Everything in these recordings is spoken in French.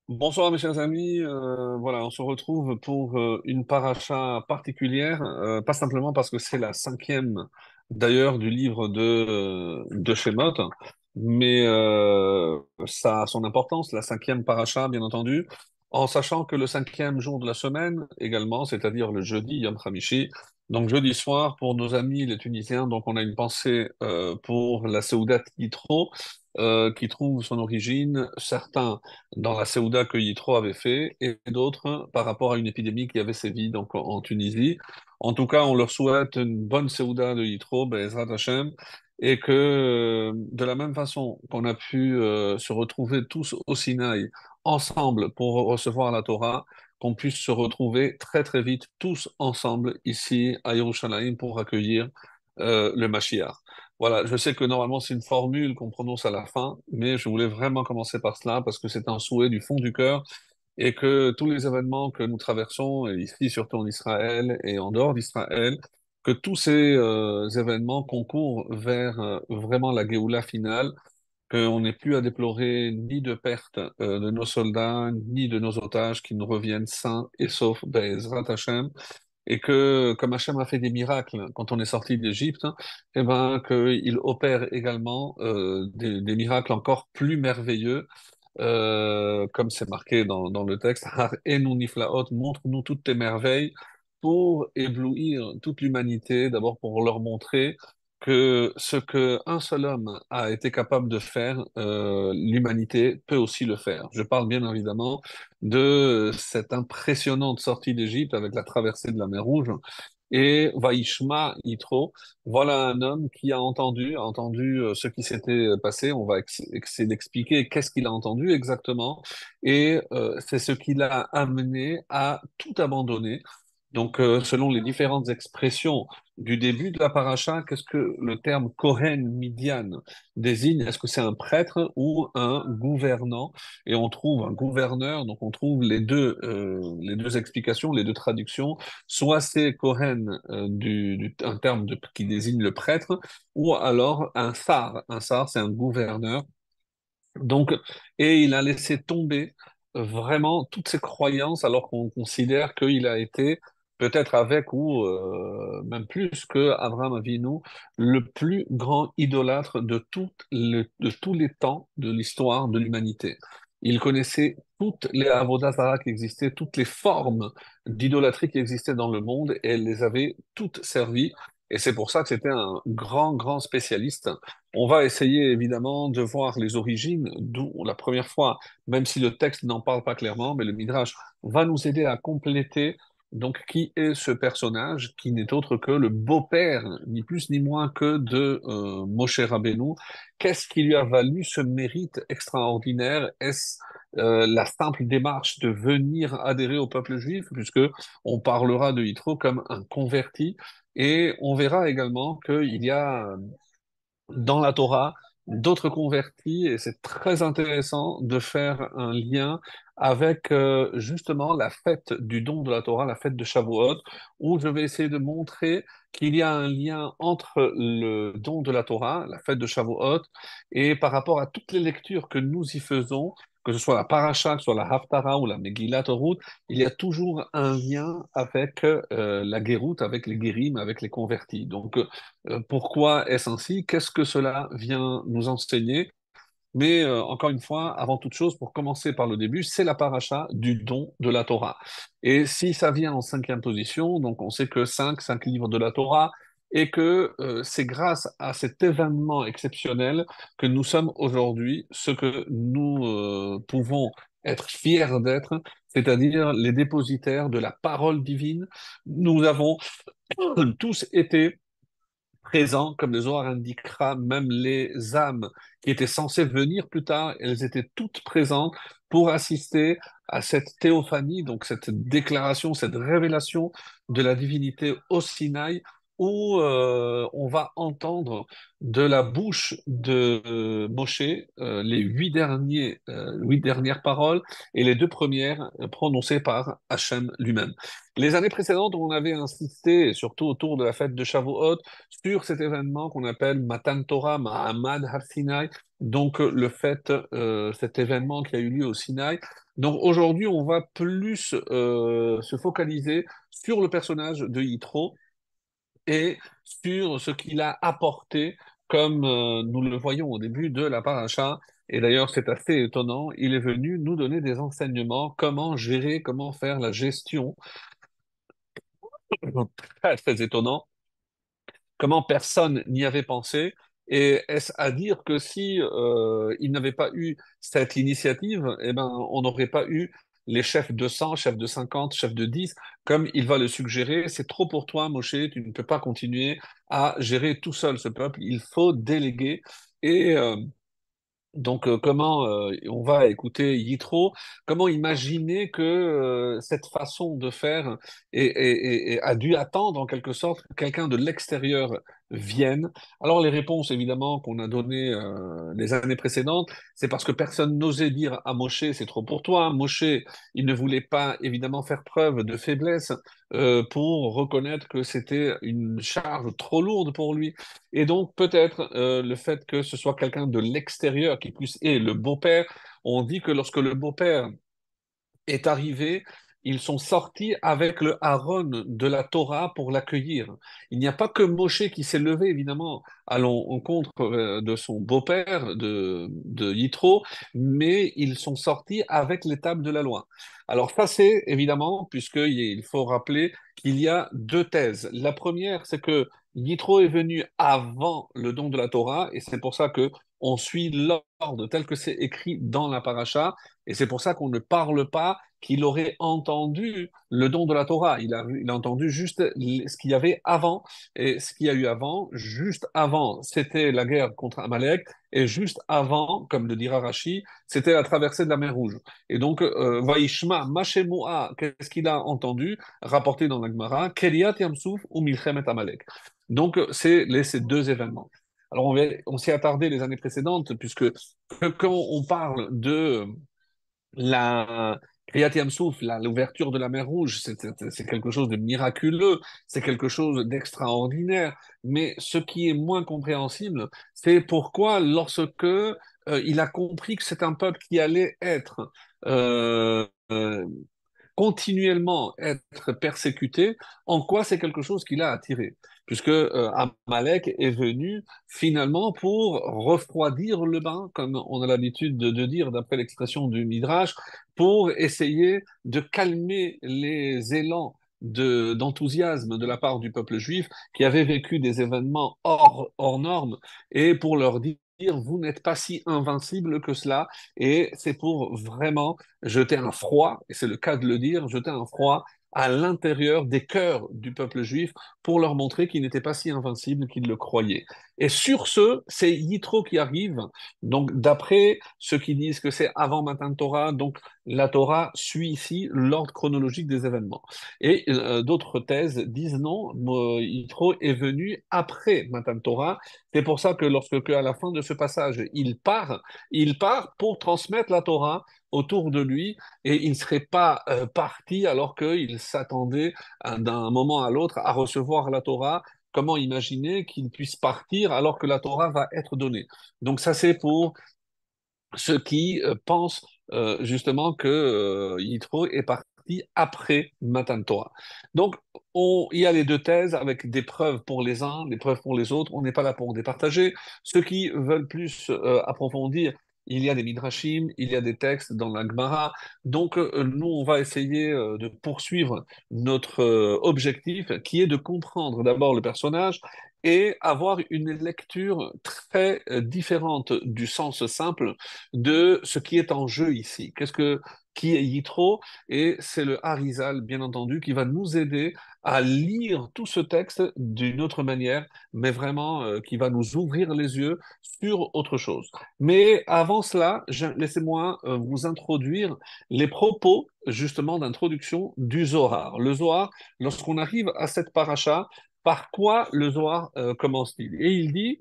Bonsoir mes chers amis. Voilà, on se retrouve pour une paracha particulière, pas simplement parce que c'est la cinquième d'ailleurs du livre de Shemot, mais ça a son importance, la cinquième paracha bien entendu, en sachant que le cinquième jour de la semaine également, c'est-à-dire le jeudi, Yom Hamishi, donc jeudi soir pour nos amis les Tunisiens, donc on a une pensée pour la Seudat Yitro, qui trouve son origine, certains dans la Ceuda que Yitro avait fait, et d'autres par rapport à une épidémie qui avait sévi donc en Tunisie. En tout cas, on leur souhaite une bonne Ceuda de Yitro, Be'ezrat Hashem, et que de la même façon qu'on a pu se retrouver tous au Sinaï ensemble pour recevoir la Torah, qu'on puisse se retrouver très très vite tous ensemble ici à Yerushalayim pour accueillir le Mashiach. Voilà, je sais que normalement c'est une formule qu'on prononce à la fin, mais je voulais vraiment commencer par cela parce que c'est un souhait du fond du cœur et que tous les événements que nous traversons, et ici surtout en Israël et en dehors d'Israël, que tous ces événements concourent vers vraiment la Géoula finale, qu'on n'ait plus à déplorer ni de perte de nos soldats, ni de nos otages qui nous reviennent sains et saufs, Be'ezrat Hashem, et que comme Hachem a fait des miracles quand on est sorti d'Égypte, eh ben qu'il opère également des miracles encore plus merveilleux, comme c'est marqué dans le texte, Har Enu Niflaot, montre-nous toutes tes merveilles pour éblouir toute l'humanité, d'abord pour leur montrer que ce que un seul homme a été capable de faire, l'humanité peut aussi le faire. Je parle bien évidemment de cette impressionnante sortie d'Égypte avec la traversée de la mer Rouge. Et Vaishma Yitro, voilà un homme qui a entendu ce qui s'était passé. On va essayer d'expliquer qu'est-ce qu'il a entendu exactement. Et c'est ce qui l'a amené à tout abandonner. Donc, selon les différentes expressions du début de la paracha, qu'est-ce que le terme Kohen Midian désigne? Est-ce que c'est un prêtre ou un gouvernant? Et on trouve un gouverneur, donc on trouve les deux explications, les deux traductions. Soit c'est Kohen, un terme qui désigne le prêtre, ou alors un sar. Un sar, c'est un gouverneur. Donc, et il a laissé tomber vraiment toutes ses croyances alors qu'on considère qu'il a été peut-être avec ou même plus que Abraham Avinu, le plus grand idolâtre de tous les temps de l'histoire de l'humanité. Il connaissait toutes les avodas zarah qui existaient, toutes les formes d'idolâtrie qui existaient dans le monde et elle les avait toutes servies. Et c'est pour ça que c'était un grand, grand spécialiste. On va essayer évidemment de voir les origines, d'où la première fois, même si le texte n'en parle pas clairement, mais le Midrash va nous aider à compléter donc qui est ce personnage qui n'est autre que le beau-père, ni plus ni moins que de Moshe Rabbeinu. Qu'est-ce qui lui a valu ce mérite extraordinaire? Est-ce la simple démarche de venir adhérer au peuple juif, puisque on parlera de Yitro comme un converti, et on verra également qu'il y a dans la Torah d'autres convertis, et c'est très intéressant de faire un lien avec justement la fête du don de la Torah, la fête de Shavuot, où je vais essayer de montrer qu'il y a un lien entre le don de la Torah, la fête de Shavuot, et par rapport à toutes les lectures que nous y faisons, que ce soit la Paracha, que ce soit la Haftarah ou la Megillat Ruth, il y a toujours un lien avec la Géroute, avec les Guérim, avec les convertis. Donc, pourquoi est-ce ainsi? Qu'est-ce que cela vient nous enseigner? Mais encore une fois, avant toute chose, pour commencer par le début, c'est la paracha du don de la Torah. Et si ça vient en cinquième position, donc on sait que cinq livres de la Torah, et que c'est grâce à cet événement exceptionnel que nous sommes aujourd'hui ce que nous pouvons être fiers d'être, c'est-à-dire les dépositaires de la parole divine. Nous avons tous été présents, comme le Zohar indiquera, même les âmes qui étaient censées venir plus tard, elles étaient toutes présentes pour assister à cette théophanie, donc cette déclaration, cette révélation de la divinité au Sinaï, où on va entendre de la bouche de Moshe les huit dernières paroles et les deux premières prononcées par Hachem lui-même. Les années précédentes, on avait insisté, surtout autour de la fête de Shavuot, sur cet événement qu'on appelle Matan Torah, Mahamad Har Sinai, donc cet événement qui a eu lieu au Sinaï. Donc aujourd'hui, on va plus se focaliser sur le personnage de Yitro et sur ce qu'il a apporté, comme nous le voyons au début de la paracha. Et d'ailleurs, c'est assez étonnant. Il est venu nous donner des enseignements, comment gérer, comment faire la gestion. Très, très étonnant. Comment personne n'y avait pensé. Et est-ce à dire que si il n'avait pas eu cette initiative, eh ben, on n'aurait pas eu les chefs de 100, chefs de 50, chefs de 10, comme il va le suggérer. C'est trop pour toi, Moshe, tu ne peux pas continuer à gérer tout seul ce peuple. Il faut déléguer. Et comment on va écouter Yitro, comment imaginer que cette façon de faire a dû attendre en quelque sorte que quelqu'un de l'extérieur vienne. Alors les réponses évidemment qu'on a données les années précédentes, c'est parce que personne n'osait dire à Moshe c'est trop pour toi. Moshe, il ne voulait pas évidemment faire preuve de faiblesse pour reconnaître que c'était une charge trop lourde pour lui. Et donc, peut-être le fait que ce soit quelqu'un de l'extérieur qui puisse, et le beau-père, on dit que lorsque le beau-père est arrivé, ils sont sortis avec le Aaron de la Torah pour l'accueillir. Il n'y a pas que Moshe qui s'est levé, évidemment, à l'encontre de son beau-père, de Yitro, mais ils sont sortis avec les tables de la loi. Alors ça, c'est évidemment, puisqu'il faut rappeler qu'il y a deux thèses. La première, c'est que Yitro est venu avant le don de la Torah, et c'est pour ça que on suit l'ordre tel que c'est écrit dans la paracha, et c'est pour ça qu'on ne parle pas qu'il aurait entendu le don de la Torah. Il a entendu juste ce qu'il y avait avant. Et ce qu'il y a eu avant, juste avant, c'était la guerre contre Amalek. Et juste avant, comme le dira Rashi, c'était la traversée de la mer Rouge. Et donc, Vaishma, Mashemua, qu'est-ce qu'il a entendu, rapporté dans la Gemara, Keriat Yamsouf ou Milchemet Amalek. Donc, ces deux événements. Alors, on s'y est attardé les années précédentes, puisque quand on parle de la Kriyat Yamsouf, l'ouverture de la mer Rouge, c'est quelque chose de miraculeux, c'est quelque chose d'extraordinaire. Mais ce qui est moins compréhensible, c'est pourquoi, lorsque il a compris que c'est un peuple qui allait être continuellement être persécuté, en quoi c'est quelque chose qui l'a attiré. Puisque Amalek est venu finalement pour refroidir le bain, comme on a l'habitude de dire d'après l'expression du Midrash, pour essayer de calmer les élans d'enthousiasme de la part du peuple juif qui avait vécu des événements hors normes et pour leur dire vous n'êtes pas si invincible que cela et c'est pour vraiment jeter un froid, et c'est le cas de le dire, jeter un froid à l'intérieur des cœurs du peuple juif pour leur montrer qu'ils n'étaient pas si invincibles qu'ils le croyaient. Et sur ce, c'est Yitro qui arrive. Donc, d'après ceux qui disent que c'est avant Matan Torah, donc la Torah suit ici l'ordre chronologique des événements. Et d'autres thèses disent non, Yitro est venu après Matan Torah. C'est pour ça que à la fin de ce passage, il part pour transmettre la Torah autour de lui et il ne serait pas parti alors qu'il s'attendait d'un moment à l'autre à recevoir la Torah. Comment imaginer qu'il puisse partir alors que la Torah va être donnée? Donc ça, c'est pour ceux qui pensent justement que Yitro est parti après Matan Torah. Donc, il y a les deux thèses avec des preuves pour les uns, des preuves pour les autres. On n'est pas là pour départager. Ceux qui veulent plus approfondir, il y a des midrashim, il y a des textes dans la Gemara. Donc, nous, on va essayer de poursuivre notre objectif, qui est de comprendre d'abord le personnage et avoir une lecture très différente du sens simple de ce qui est en jeu ici. Qui est Yitro? Et c'est le Harizal, bien entendu, qui va nous aider à lire tout ce texte d'une autre manière, mais vraiment qui va nous ouvrir les yeux sur autre chose. Mais avant cela, laissez-moi vous introduire les propos justement d'introduction du Zohar. Le Zohar, lorsqu'on arrive à cette paracha, Par quoi le Zohar commence-t-il? Et il dit,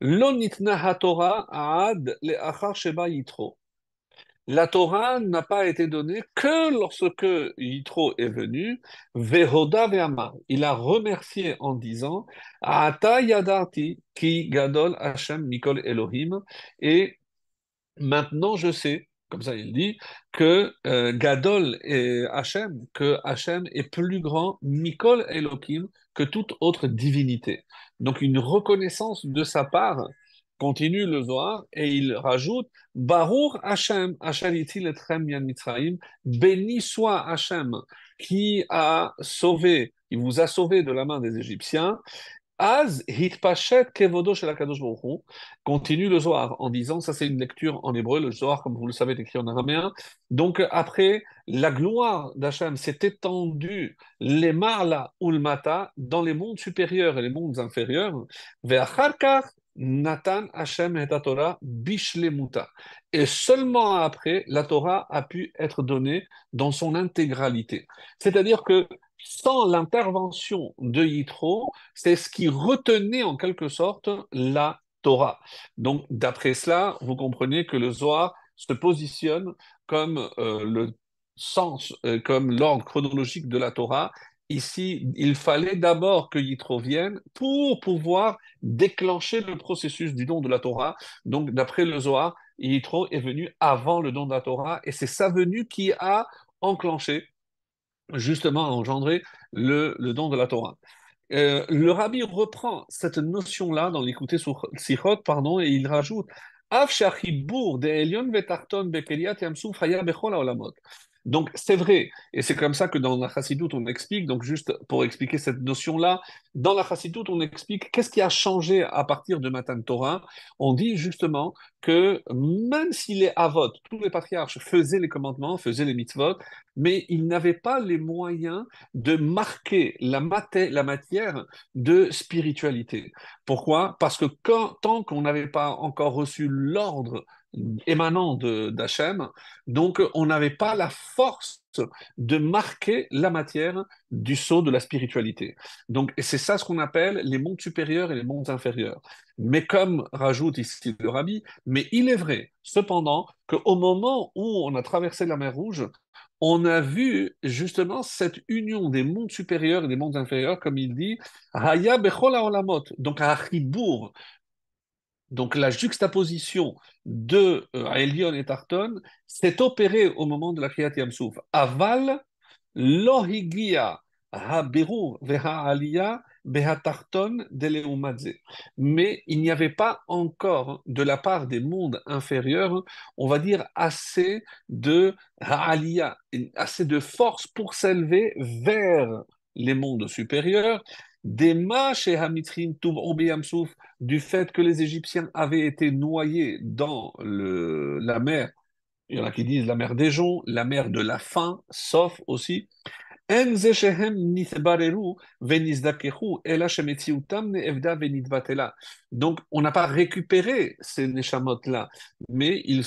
Lo nitna haTorah ad le'achar sheba Yitro. La Torah n'a pas été donnée que lorsque Yitro est venu, Vehoda ve'amar. Il a remercié en disant, Ata yadarti ki gadol Hashem mikol Elohim. Et maintenant, je sais, comme ça il dit, que Gadol et Hachem, que Hachem est plus grand, Mikol Elohim, que toute autre divinité. Donc une reconnaissance de sa part, continue le Zohar, et il rajoute, Baruch Hachem, Hachem itil etrem yan Mitzrayim, béni soit Hachem, qui a sauvé, il vous a sauvé de la main des Égyptiens, Az hitpashet kevodo shel Akadosh Baruch Hu. Continue le Zohar en disant, ça c'est une lecture en hébreu, le Zohar, comme vous le savez, est écrit en araméen. Donc après, la gloire d'Hachem s'est étendue, les marla ulmata, dans les mondes supérieurs et les mondes inférieurs, ve'acharkar Nathan Hachem et Torah bishlemuta. Et seulement après, la Torah a pu être donnée dans son intégralité. C'est-à-dire que sans l'intervention de Yitro, c'est ce qui retenait en quelque sorte la Torah. Donc, d'après cela, vous comprenez que le Zohar se positionne comme le sens, comme l'ordre chronologique de la Torah. Ici, il fallait d'abord que Yitro vienne pour pouvoir déclencher le processus du don de la Torah. Donc, d'après le Zohar, Yitro est venu avant le don de la Torah et c'est sa venue qui a enclenché, justement, a engendré le don de la Torah. Le rabbi reprend cette notion-là dans l'écouté Sichot, pardon, et il rajoute Av shachibur de Elyon vetarton bekeliat yamsuf haya bechol haolamot. Donc c'est vrai, et c'est comme ça que dans la Chassidoute on explique, donc juste pour expliquer cette notion-là, dans la Chassidoute on explique qu'est-ce qui a changé à partir de Matan Torah. On dit justement que même si les Avot, tous les patriarches faisaient les commandements, faisaient les mitzvot, mais ils n'avaient pas les moyens de marquer la matière de spiritualité. Pourquoi? Parce que tant qu'on n'avait pas encore reçu l'ordre émanant d'Hachem, donc on n'avait pas la force de marquer la matière du sceau de la spiritualité. Donc et c'est ça ce qu'on appelle les mondes supérieurs et les mondes inférieurs. Mais comme rajoute ici le rabbi, mais il est vrai cependant qu'au moment où on a traversé la mer Rouge, on a vu justement cette union des mondes supérieurs et des mondes inférieurs, comme il dit, Haya bechol haolamot, donc à Chibour, donc la juxtaposition de Elion et Tarton s'est opérée au moment de la Kriyat Yamsouf. Aval lo higia ha-birur veha-aliyah beha-tarton deleumadze. Mais il n'y avait pas encore de la part des mondes inférieurs, on va dire, assez de ha-aliyah, assez de force pour s'élever vers les mondes supérieurs. Dema chez Hamitrin Tuv'u Beyamsouf, du fait que les Égyptiens avaient été noyés dans la mer, il y en a qui disent la mer des joncs, la mer de la faim, sauf aussi. En ze shehem nitbareru venizdakehu, ela shemetziutam ne'evda venitbatela. Donc, on n'a pas récupéré ces neshamot-là, mais ils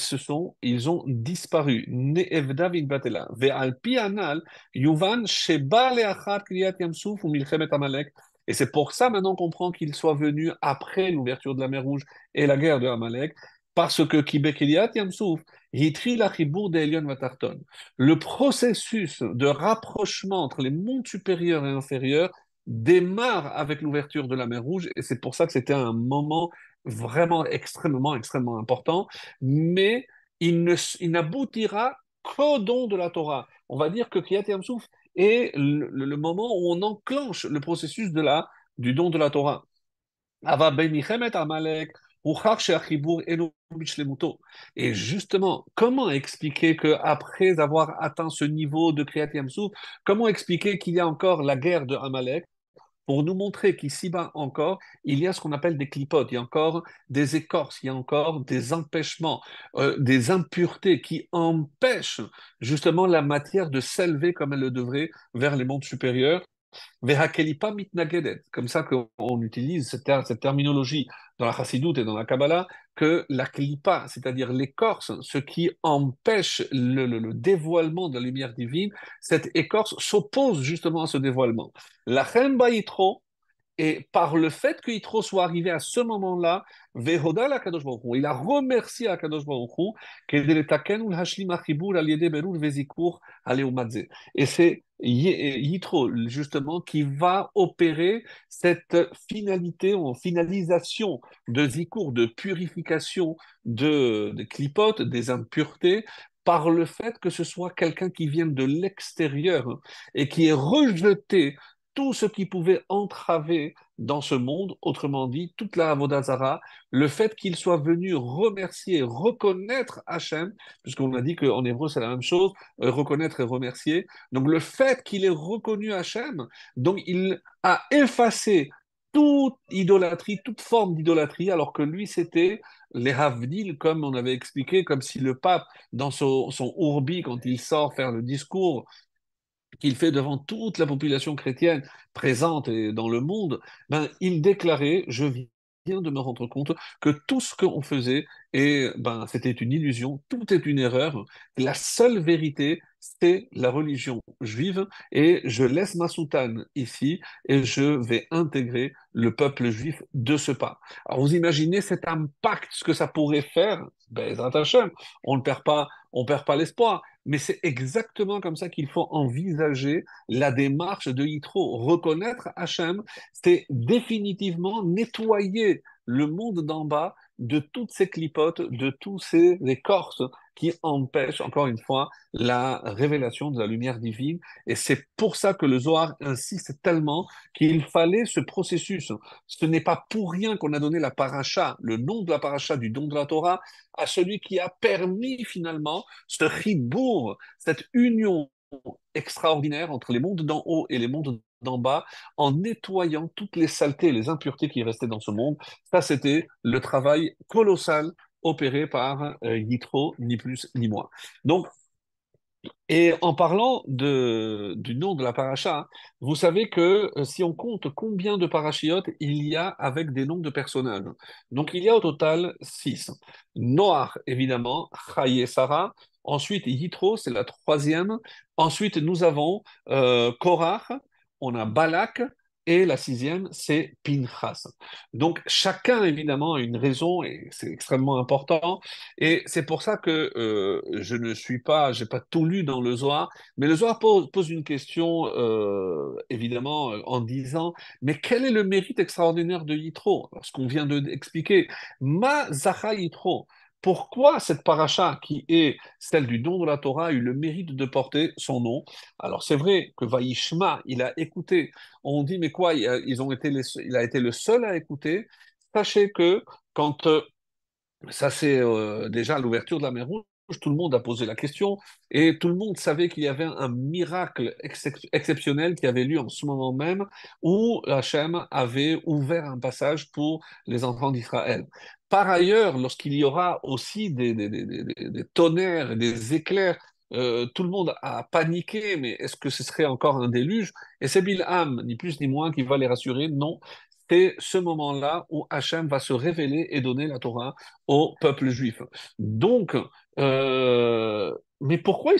ont disparu. Ne'evda venitbatela. Ve'al pi anal, yuvan sheba le'achar kriyat yamsuf ou milchemet amalek. Et c'est pour ça maintenant qu'on comprend qu'il soit venu après l'ouverture de la mer Rouge et la guerre de Amalek, parce que Kibekeliat Yamsouf, Hitri la Chibour d'Elion Vatarton. Le processus de rapprochement entre les mondes supérieurs et inférieurs démarre avec l'ouverture de la mer Rouge, et c'est pour ça que c'était un moment vraiment extrêmement, extrêmement important, mais il n'aboutira qu'au don de la Torah. On va dire que Kriyat Yamsouf est le moment où on enclenche le processus du don de la Torah. Ava Benichemet Amalek, Uchar Sheachibur Eno Bishlemuto. Et justement, comment expliquer que après avoir atteint ce niveau de Kriyat Yamsuf, comment expliquer qu'il y a encore la guerre de Amalek pour nous montrer qu'ici-bas encore, il y a ce qu'on appelle des clipotes, il y a encore des écorces, il y a encore des empêchements, des impuretés qui empêchent justement la matière de s'élever comme elle le devrait vers les mondes supérieurs. Vehakelipa mitnagedet, comme ça qu'on utilise cette terminologie dans la Chassidoute et dans la Kabbalah, que la klipa, c'est-à-dire l'écorce, ce qui empêche le dévoilement de la lumière divine, cette écorce s'oppose justement à ce dévoilement. La Yitro, Et par le fait que Yitro soit arrivé à ce moment-là, Vehoda la Kadosh Baruch Hu, il a remercié à Kadosh Baruch Hu, qu'Edel etaken ul hashlim achibur al yede berur vezikur aleumadze. Et c'est Yitro, justement, qui va opérer cette finalité ou finalisation de zikour, de purification de clipotes, des impuretés, par le fait que ce soit quelqu'un qui vient de l'extérieur et qui est rejeté tout ce qui pouvait entraver dans ce monde, autrement dit, toute la Avodah Zarah, le fait qu'il soit venu remercier, reconnaître Hachem, puisqu'on a dit qu'en hébreu c'est la même chose, reconnaître et remercier. Donc le fait qu'il ait reconnu Hachem, donc il a effacé toute idolâtrie, toute forme d'idolâtrie, alors que lui c'était les Havdil, comme on avait expliqué, comme si le pape, dans son Urbi, quand il sort faire le discours, qu'il fait devant toute la population chrétienne présente et dans le monde, ben, il déclarait, je viens de me rendre compte que tout ce qu'on faisait, ben, c'était une illusion, tout est une erreur. La seule vérité, c'est la religion juive, et je laisse ma soutane ici, et je vais intégrer le peuple juif de ce pas. Alors vous imaginez cet impact, ce que ça pourrait faire, ben, Ezrat Hashem, on ne perd pas l'espoir. Mais c'est exactement comme ça qu'il faut envisager la démarche de Yitro. Reconnaître Hachem, c'est définitivement nettoyer le monde d'en bas de toutes ces clipotes, de tous ces écorces qui empêchent, encore une fois, la révélation de la lumière divine. Et c'est pour ça que le Zohar insiste tellement qu'il fallait ce processus. Ce n'est pas pour rien qu'on a donné la paracha, le nom de la paracha du don de la Torah, à celui qui a permis finalement ce ribourg, cette union extraordinaire entre les mondes d'en haut et les mondes d'en bas, en nettoyant toutes les saletés et les impuretés qui restaient dans ce monde. Ça, c'était le travail colossal opéré par Yitro, ni plus ni moins. Donc, et en parlant du nom de la paracha, hein, vous savez que si on compte combien de parachiotes il y a avec des noms de personnages, donc il y a au total 6. Noach, évidemment, Chai et Sarah. Ensuite, Yitro, c'est la troisième. Ensuite, nous avons Korach, on a Balak, et la sixième, c'est Pinchas. Donc, chacun, évidemment, a une raison, et c'est extrêmement important. Et c'est pour ça que je ne suis pas, j'ai pas tout lu dans le Zohar, mais le Zohar pose une question, évidemment, en disant, mais quel est le mérite extraordinaire de Yitro? Alors, ce qu'on vient d'expliquer, Ma Zacha Yitro. Pourquoi cette paracha, qui est celle du don de la Torah, a eu le mérite de porter son nom? Alors c'est vrai que Vaishma, il a écouté. On dit, mais quoi, il a été le seul à écouter. Sachez que quand ça, c'est déjà à l'ouverture de la mer Rouge. Tout le monde a posé la question et tout le monde savait qu'il y avait un miracle exceptionnel qui avait lieu en ce moment même où Hachem avait ouvert un passage pour les enfants d'Israël. Par ailleurs, lorsqu'il y aura aussi des tonnerres et des éclairs, tout le monde a paniqué, mais est-ce que ce serait encore un déluge? Et c'est Bilham, ni plus ni moins, qui va les rassurer. Non, c'est ce moment-là où Hachem va se révéler et donner la Torah au peuple juif. Donc, mais pourquoi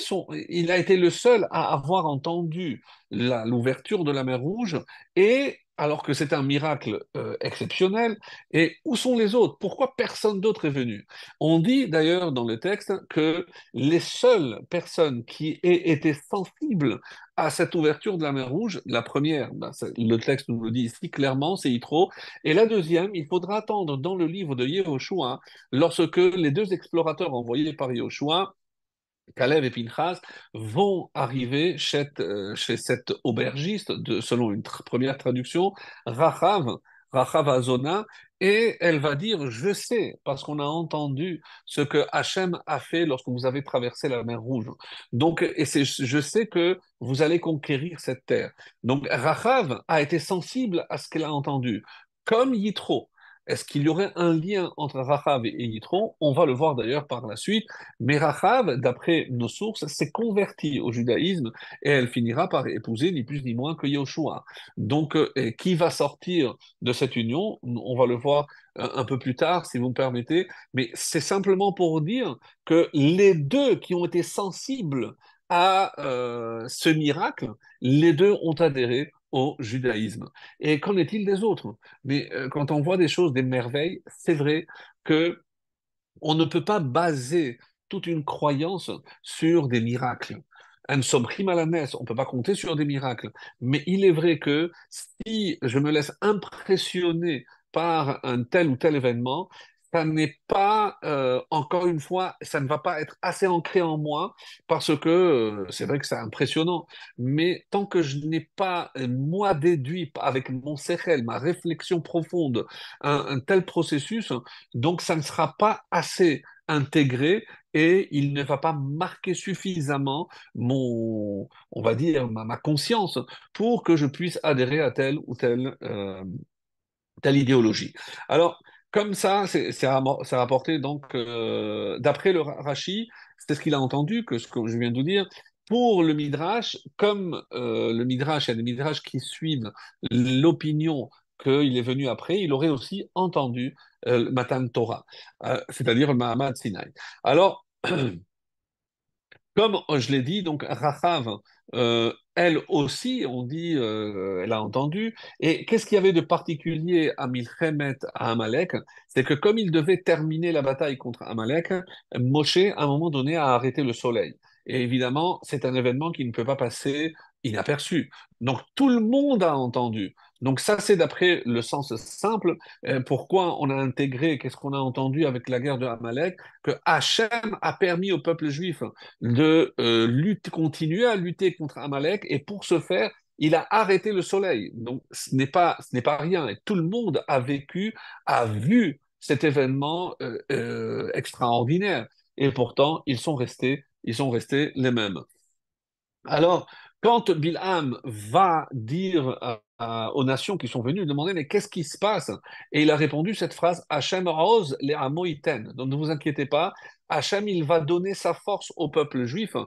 il a été le seul à avoir entendu l'ouverture de la mer Rouge, et alors que c'est un miracle exceptionnel, et où sont les autres? Pourquoi personne d'autre est venu? On dit d'ailleurs dans le texte que les seules personnes qui aient été sensibles à cette ouverture de la mer Rouge, la première, ben, le texte nous le dit ici clairement, c'est Yitro, et la deuxième, il faudra attendre dans le livre de Yehoshua, lorsque les deux explorateurs envoyés par Yoshua, Caleb et Pinchas, vont arriver chez cet aubergiste, selon une première traduction, Rachav, Rachav Azona, et elle va dire, je sais, parce qu'on a entendu ce que Hachem a fait lorsque vous avez traversé la mer Rouge. Donc, je sais que vous allez conquérir cette terre. Donc, Rachav a été sensible à ce qu'elle a entendu, comme Yitro. Est-ce qu'il y aurait un lien entre Rachav et Yitro? On va le voir d'ailleurs par la suite. Mais Rachav, d'après nos sources, s'est convertie au judaïsme et elle finira par épouser ni plus ni moins que Yoshua. Donc, qui va sortir de cette union? On va le voir un peu plus tard, si vous me permettez. Mais c'est simplement pour dire que les deux qui ont été sensibles à ce miracle, les deux ont adhéré au judaïsme. Et qu'en est-il des autres? Mais quand on voit des choses, des merveilles, c'est vrai que on ne peut pas baser toute une croyance sur des miracles. Un sobrim à la messe, on ne peut pas compter sur des miracles. Mais il est vrai que si je me laisse impressionner par un tel ou tel événement, ça n'est pas, encore une fois, ça ne va pas être assez ancré en moi parce que c'est vrai que c'est impressionnant. Mais tant que je n'ai pas, moi, déduit avec mon sechel, ma réflexion profonde, un tel processus, donc ça ne sera pas assez intégré et il ne va pas marquer suffisamment on va dire, ma conscience pour que je puisse adhérer à telle idéologie. Alors, comme ça, c'est rapporté donc, d'après le Rashi, c'est ce qu'il a entendu, que ce que je viens de vous dire. Pour le Midrash, comme le Midrash, il y a des Midrash qui suivent l'opinion qu'il est venu après, il aurait aussi entendu Matan Torah, c'est-à-dire le Mahamad Sinai. Alors, comme je l'ai dit, donc Rachav, elle aussi, on dit, elle a entendu. Et qu'est-ce qu'il y avait de particulier à Milchemet, à Amalek? C'est que comme il devait terminer la bataille contre Amalek, Moshe, à un moment donné, a arrêté le soleil. Et évidemment, c'est un événement qui ne peut pas passer inaperçu. Donc tout le monde a entendu. Donc ça, c'est d'après le sens simple. Pourquoi on a intégré, qu'est-ce qu'on a entendu avec la guerre de Amalek? Que Hachem a permis au peuple juif de continuer à lutter contre Amalek, et pour ce faire, il a arrêté le soleil. Donc ce n'est pas rien. Et tout le monde a vécu, a vu cet événement extraordinaire. Et pourtant, ils sont restés les mêmes. Alors, quand Bilham va dire aux nations qui sont venues demander, mais qu'est-ce qui se passe? Et il a répondu cette phrase, Hachem rose les Hamoïten. Donc ne vous inquiétez pas, Hachem, il va donner sa force au peuple juif.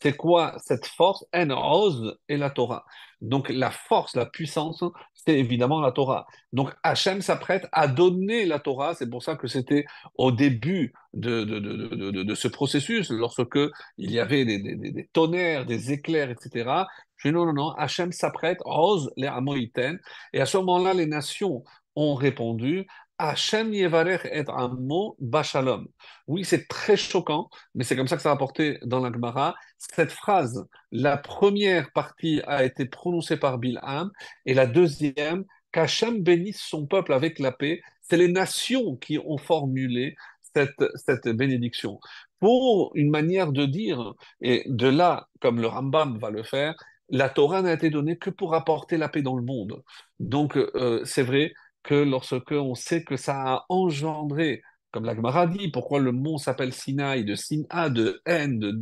C'est quoi cette force? En rose et la Torah. Donc la force, la puissance, c'est évidemment la Torah. Donc Hachem s'apprête à donner la Torah. C'est pour ça que c'était au début de ce processus, lorsque il y avait des tonnerres, des éclairs, etc. Je dis non, non, non, Hachem s'apprête, ose les Amoïten. Et à ce moment-là, les nations ont répondu, Hachem yevarech et amo bashalom. Oui, c'est très choquant, mais c'est comme ça que ça a rapporté dans la Gemara. Cette phrase, la première partie a été prononcée par Bilham, et la deuxième, qu'Hachem bénisse son peuple avec la paix. C'est les nations qui ont formulé cette bénédiction pour une manière de dire, et de là, comme le Rambam va le faire, la Torah n'a été donnée que pour apporter la paix dans le monde. Donc, c'est vrai que lorsque on sait que ça a engendré, comme la Gemara dit, pourquoi le mont s'appelle Sinaï, de Sina, de haine,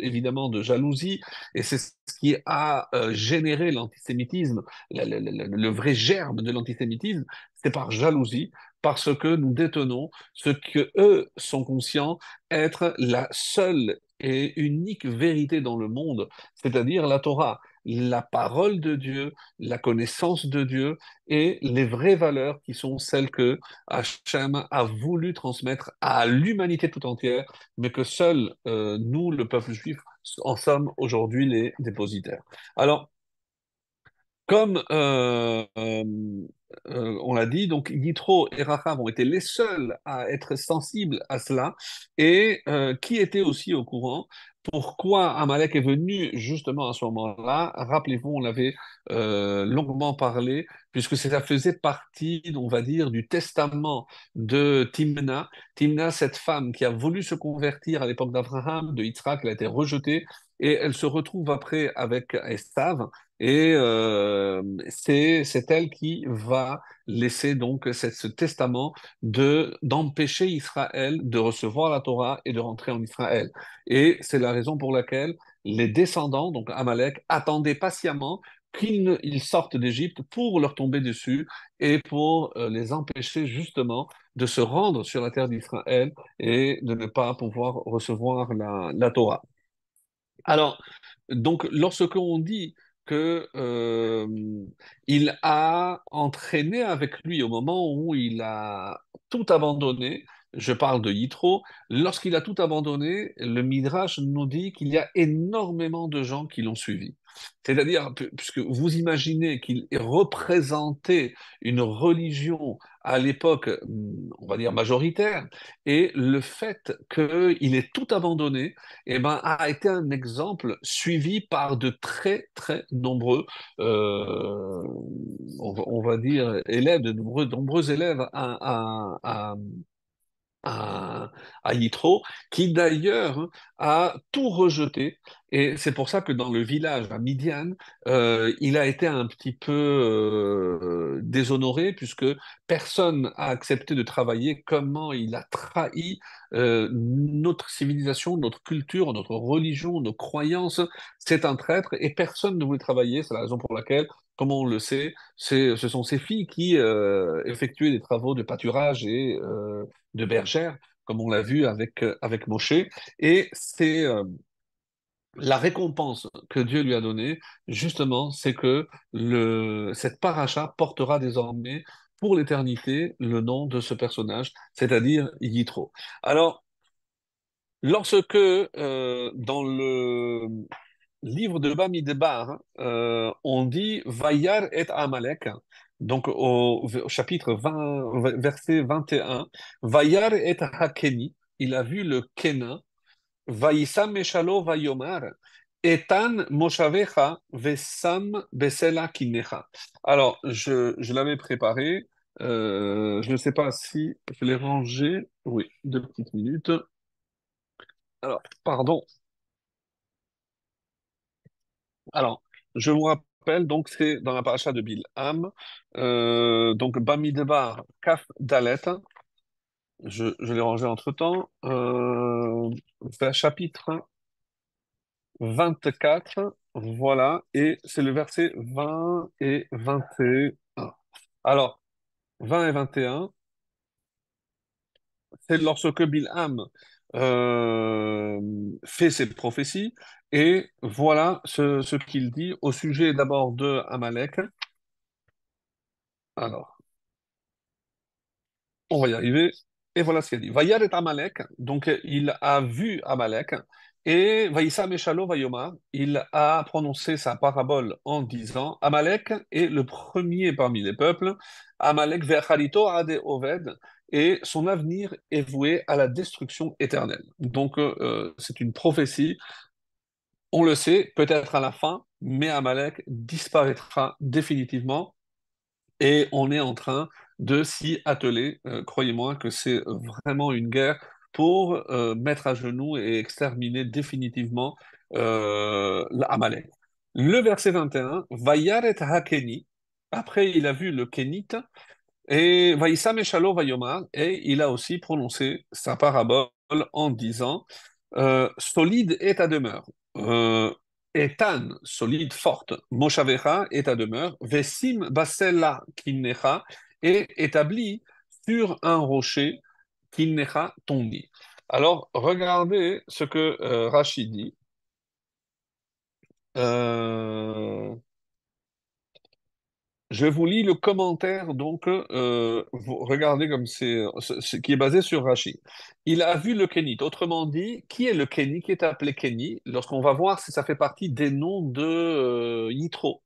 évidemment de jalousie, et c'est ce qui a généré l'antisémitisme, le vrai germe de l'antisémitisme, c'est par jalousie, parce que nous détenons ce que eux sont conscients être la seule et unique vérité dans le monde, c'est-à-dire la Torah, la parole de Dieu, la connaissance de Dieu et les vraies valeurs qui sont celles que Hachem a voulu transmettre à l'humanité tout entière, mais que seuls nous, le peuple juif, en sommes aujourd'hui les dépositaires. Alors, comme on l'a dit, donc Yitro et Rachav ont été les seuls à être sensibles à cela, et qui étaient aussi au courant. Pourquoi Amalek est venu justement à ce moment-là? Rappelez-vous, on l'avait longuement parlé, puisque ça faisait partie, on va dire, du testament de Timna. Timna, cette femme qui a voulu se convertir à l'époque d'Abraham, de Yitzhak, elle a été rejetée, et elle se retrouve après avec Esav. Et c'est elle qui va laisser donc ce testament d'empêcher Israël de recevoir la Torah et de rentrer en Israël. Et c'est la raison pour laquelle les descendants, donc Amalek, attendaient patiemment qu'ils sortent d'Égypte pour leur tomber dessus et pour les empêcher justement de se rendre sur la terre d'Israël et de ne pas pouvoir recevoir la Torah. Alors, donc, lorsque on dit que il a entraîné avec lui au moment où il a tout abandonné, je parle de Yitro, lorsqu'il a tout abandonné, le Midrash nous dit qu'il y a énormément de gens qui l'ont suivi. C'est-à-dire, puisque vous imaginez qu'il représentait une religion à l'époque, on va dire majoritaire, et le fait qu'il ait tout abandonné, eh ben, a été un exemple suivi par de très, très nombreux, on va dire, élèves, de nombreux élèves à, à Yitro, qui d'ailleurs a tout rejeté. Et c'est pour ça que dans le village à Midian, il a été un petit peu déshonoré, puisque personne n'a accepté de travailler. Comment il a trahi notre civilisation, notre culture, notre religion, nos croyances. C'est un traître et personne ne voulait travailler. C'est la raison pour laquelle, comme on le sait, ce sont ces filles qui effectuaient des travaux de pâturage et de bergère, comme on l'a vu avec Moshe. Et c'est la récompense que Dieu lui a donnée, justement, c'est que cette paracha portera désormais pour l'éternité le nom de ce personnage, c'est-à-dire Yitro. Alors, lorsque dans le livre de Bamidbar, on dit Vayar et Amalek, donc au chapitre 20, verset 21, Vayar et Hakeni, il a vu le Kénin, Vaïsam Meshalo Vayomar, Etan Moshavecha Vesam Besela Kinecha. Alors, je l'avais préparé, je ne sais pas si je l'ai rangé, oui, 2 petites minutes. Alors, pardon. Alors, je vous rappelle, donc c'est dans la paracha de Bilham, donc Bamidbar Kaf Dalet, je l'ai rangé entre-temps, c'est chapitre 24, voilà, et c'est le verset 20 et 21. Alors, 20 et 21, c'est lorsque Bilham euh, fait ses prophéties, et voilà ce qu'il dit au sujet d'abord de Amalek. Alors, on va y arriver. Et voilà ce qu'il dit. Vayar et Amalek, donc il a vu Amalek, et Vaïssa Meshalo Vayoma, il a prononcé sa parabole en disant Amalek est le premier parmi les peuples, Amalek ve'acharito ade oved, et son avenir est voué à la destruction éternelle. Donc c'est une prophétie, on le sait, peut-être à la fin, mais Amalek disparaîtra définitivement et on est en train de s'y atteler. Croyez-moi que c'est vraiment une guerre pour mettre à genoux et exterminer définitivement l'Amalek. Le verset 21, Vayaret Hakeni, après il a vu le Kénite, et Vaïsam Eshalo Vayomar, et il a aussi prononcé sa parabole en disant solide est ta demeure. Etan, solide, forte. Moshavecha est ta demeure. Vesim basella kinnecha, et établi sur un rocher kinnecha ton nid. Alors, regardez ce que Rachid dit. Euh, Je vous lis le commentaire, donc vous regardez comme c'est ce qui est basé sur Rachi. Il a vu le Kénite. Autrement dit, qui est le Kéni, qui est appelé Kéni? Lorsqu'on va voir si ça fait partie des noms de Yitro.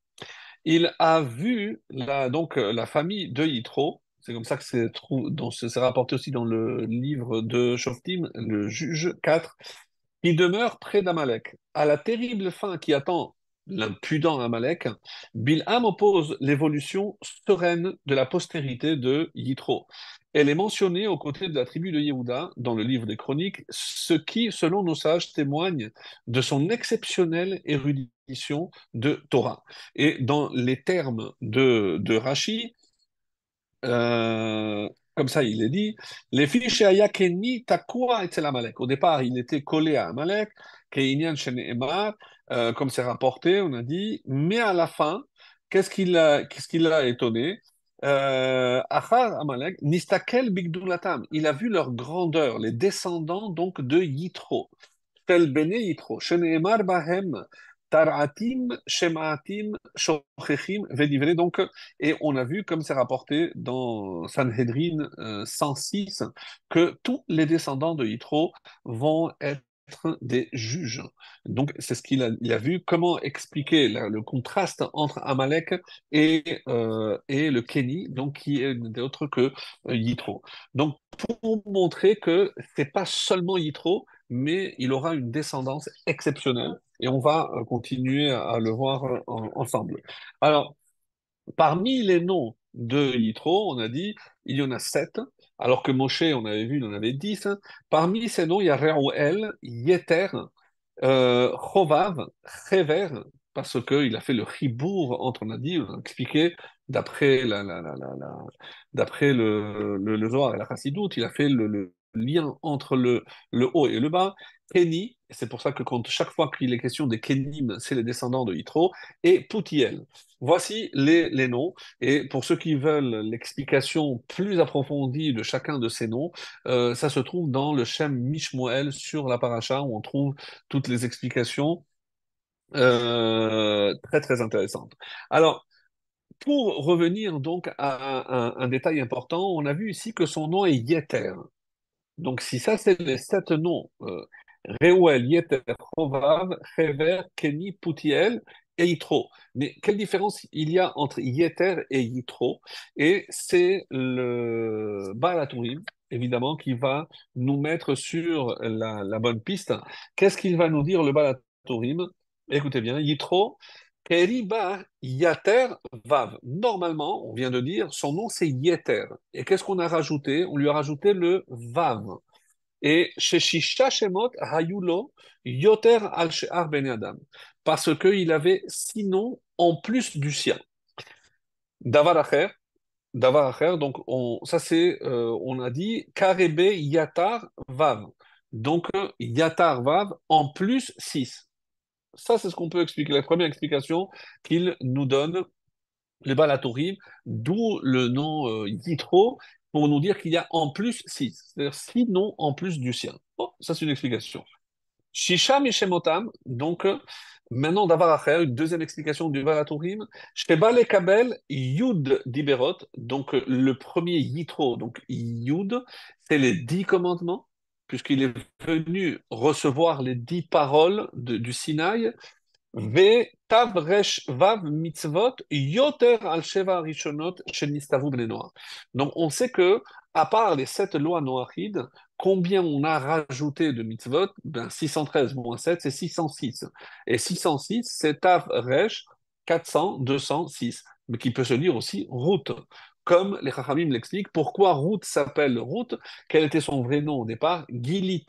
Il a vu la famille de Yitro. C'est comme ça que c'est rapporté aussi dans le livre de Shoftim, le juge 4, qui demeure près d'Amalek. À la terrible fin qui attend l'impudent Amalek, Bilham oppose l'évolution sereine de la postérité de Yitro. Elle est mentionnée aux côtés de la tribu de Yehuda dans le livre des Chroniques, ce qui, selon nos sages, témoigne de son exceptionnelle érudition de Torah. Et dans les termes de Rashi, comme ça, il est dit, les fiches Kenni Takua et Amalek. Au départ, il était collé à Amalek, Keinian Shene'emar, comme c'est rapporté, on a dit, mais à la fin, qu'est-ce qu'il a étonné? Achar Amalek, Nistakel Bigdulatam. Il a vu leur grandeur, les descendants donc de Yitro. Tel Bene Yitro, Shene'emar Bahem, Taratim, Shematim, Shochechim, Vélivré. Donc, et on a vu, comme c'est rapporté dans Sanhedrin 106, que tous les descendants de Yitro vont être des juges. Donc, c'est ce il a vu, comment expliquer le contraste entre Amalek et le Kenny, donc qui est autre que Yitro. Donc, pour montrer que c'est pas seulement Yitro, mais il aura une descendance exceptionnelle. Et on va continuer à le voir ensemble. Alors, parmi les noms de Yitro, on a dit, il y en a 7, alors que Moshe, on avait vu, il en avait 10. Parmi ces noms, il y a Reuel, Yeter, Chovav, Chever, parce qu'il a fait le chibour entre, on a dit, on a expliqué, d'après d'après le Zohar et la Chassidoute, il a fait le lien entre le haut et le bas. Kenny, c'est pour ça que chaque fois qu'il est question des Kenim, c'est les descendants de Yitro, et Poutiel. Voici les noms. Et pour ceux qui veulent l'explication plus approfondie de chacun de ces noms, ça se trouve dans le Shem Mishmoel sur la paracha, où on trouve toutes les explications très très intéressantes. Alors, pour revenir donc à un détail important, on a vu ici que son nom est Yeter. Donc, si ça, c'est les 7 noms, Reuel, Yeter, Chovav, Hever, Kenny, Poutiel et Yitro. Mais quelle différence il y a entre Yeter et Yitro? Et c'est le Baal HaTurim, évidemment, qui va nous mettre sur la bonne piste. Qu'est-ce qu'il va nous dire, le Baal HaTurim? Écoutez bien, Yitro, Keriba Yater Vav. Normalement, on vient de dire, son nom c'est Yeter. Et qu'est-ce qu'on a rajouté? On lui a rajouté le Vav. Et chez Shisha Shemot Hayulo Yoter al She'ar Ben Adam. Parce qu'il avait 6 noms en plus du sien. Davar Acher, Davar Acher, donc ça c'est, on a dit Karebe Yatar Vav. Donc Yatar Vav en plus 6. Ça, c'est ce qu'on peut expliquer. La première explication qu'il nous donne, les Balatourim, d'où le nom Yitro, pour nous dire qu'il y a en plus 6. C'est-à-dire 6 noms en plus du sien. Bon, ça, c'est une explication. Shisha Mishemotam, donc maintenant d'avoir à une deuxième explication du Balatourim. Sheba Lekabel Yud Diberot, donc le premier Yitro, donc Yud, c'est les 10 commandements, puisqu'il est venu recevoir les 10 paroles du Sinaï. Ve-tav resh vav mitzvot yoter al sheva rishonot shel nistavu bnei Noach. Donc on sait que, à part les 7 lois noachides, combien on a rajouté de mitzvot? Ben 613 moins 7, c'est 606. Et 606, c'est tav resh 400, 206, mais qui peut se lire aussi route. Comme les Chachamim l'expliquent, pourquoi Ruth s'appelle Ruth? Quel était son vrai nom au départ? Gilit.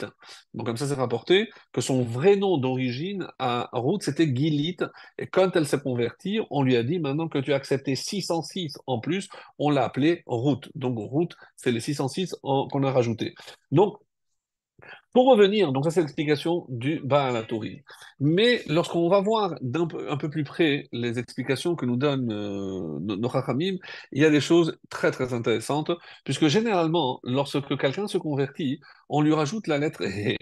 Donc comme ça, c'est rapporté que son vrai nom d'origine à Ruth, c'était Gilit. Et quand elle s'est convertie, on lui a dit, maintenant que tu as accepté 606 en plus, on l'a appelée Ruth. Donc Ruth, c'est les 606 qu'on a rajouté. Donc, pour revenir, donc ça c'est l'explication du Baal HaTurim. Mais lorsqu'on va voir un peu plus près les explications que nous donnent nos Chachamim, il y a des choses très très intéressantes, puisque généralement, lorsque quelqu'un se convertit, on lui rajoute la lettre He.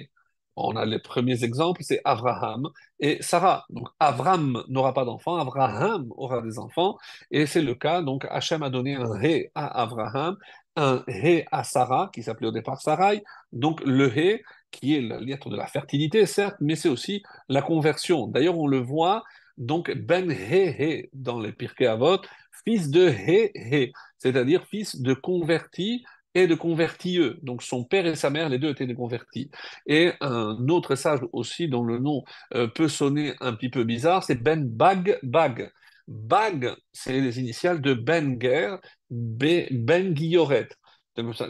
On a les premiers exemples, c'est Abraham et Sarah. Donc Avram n'aura pas d'enfants, Abraham aura des enfants, et c'est le cas. Donc Hachem a donné un He à Abraham, un He à Sarah, qui s'appelait au départ Sarai. Donc le He, qui est la lettre de la fertilité, certes, mais c'est aussi la conversion. D'ailleurs, on le voit, donc Ben He He dans les Pirkei Avot, fils de He He, c'est-à-dire fils de converti et de convertieux. Donc son père et sa mère, les deux étaient des convertis. Et un autre sage aussi, dont le nom peut sonner un petit peu bizarre, c'est Ben Bag Bag. Bag, c'est les initiales de Ben Ger, Ben Guilloret.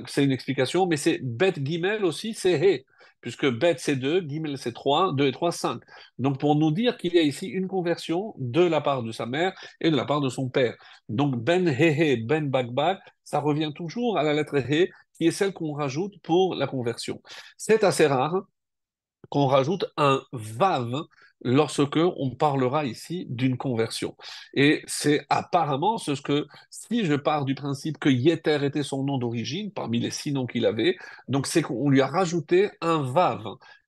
C'est une explication, mais c'est Bet Gimel aussi, c'est He, puisque Bet c'est 2, Gimel c'est 3, 2 et 3, 5. Donc pour nous dire qu'il y a ici une conversion de la part de sa mère et de la part de son père. Donc Ben He He, Ben Bag Bag, ça revient toujours à la lettre He, qui est celle qu'on rajoute pour la conversion. C'est assez rare qu'on rajoute un vav lorsque on parlera ici d'une conversion. Et c'est apparemment ce que, si je pars du principe que Yeter était son nom d'origine, parmi les 6 noms qu'il avait, donc c'est qu'on lui a rajouté un vav.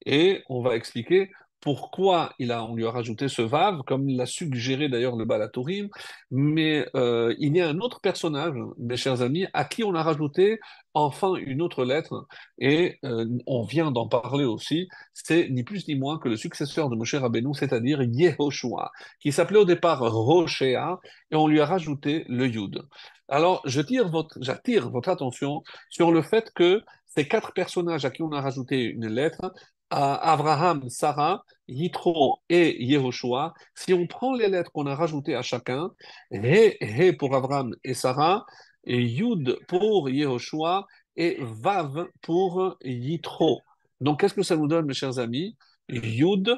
Et on va expliquer pourquoi on lui a rajouté ce Vav, comme l'a suggéré d'ailleurs le Balatourim, mais il y a un autre personnage, mes chers amis, à qui on a rajouté enfin une autre lettre, et on vient d'en parler aussi, c'est ni plus ni moins que le successeur de Moshe Rabbeinu, c'est-à-dire Yehoshua, qui s'appelait au départ Roshea, et on lui a rajouté le Yud. Alors, j'attire votre attention sur le fait que ces quatre personnages à qui on a rajouté une lettre, à Abraham, Sarah, Yitro et Yehoshua, si on prend les lettres qu'on a rajoutées à chacun, He pour Abraham et Sarah, et Yud pour Yehoshua et Vav pour Yitro. Donc, qu'est-ce que ça nous donne, mes chers amis? Yud,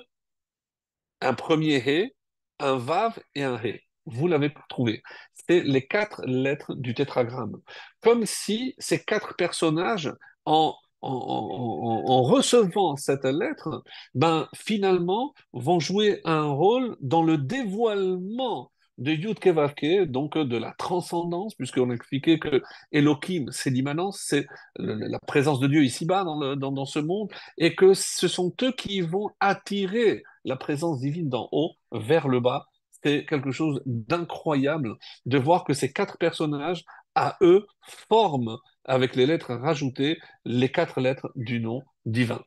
un premier He, un Vav et un He. Vous l'avez trouvé. C'est les quatre lettres du tétragramme. Comme si ces quatre personnages, en recevant cette lettre, ben, finalement, vont jouer un rôle dans le dévoilement de Yud Kevavke, donc de la transcendance, puisqu'on a expliqué que Elohim, c'est l'immanence, c'est la présence de Dieu ici-bas dans ce monde, et que ce sont eux qui vont attirer la présence divine d'en haut vers le bas. C'est quelque chose d'incroyable de voir que ces quatre personnages, à eux, forment, avec les lettres rajoutées, les quatre lettres du nom divin.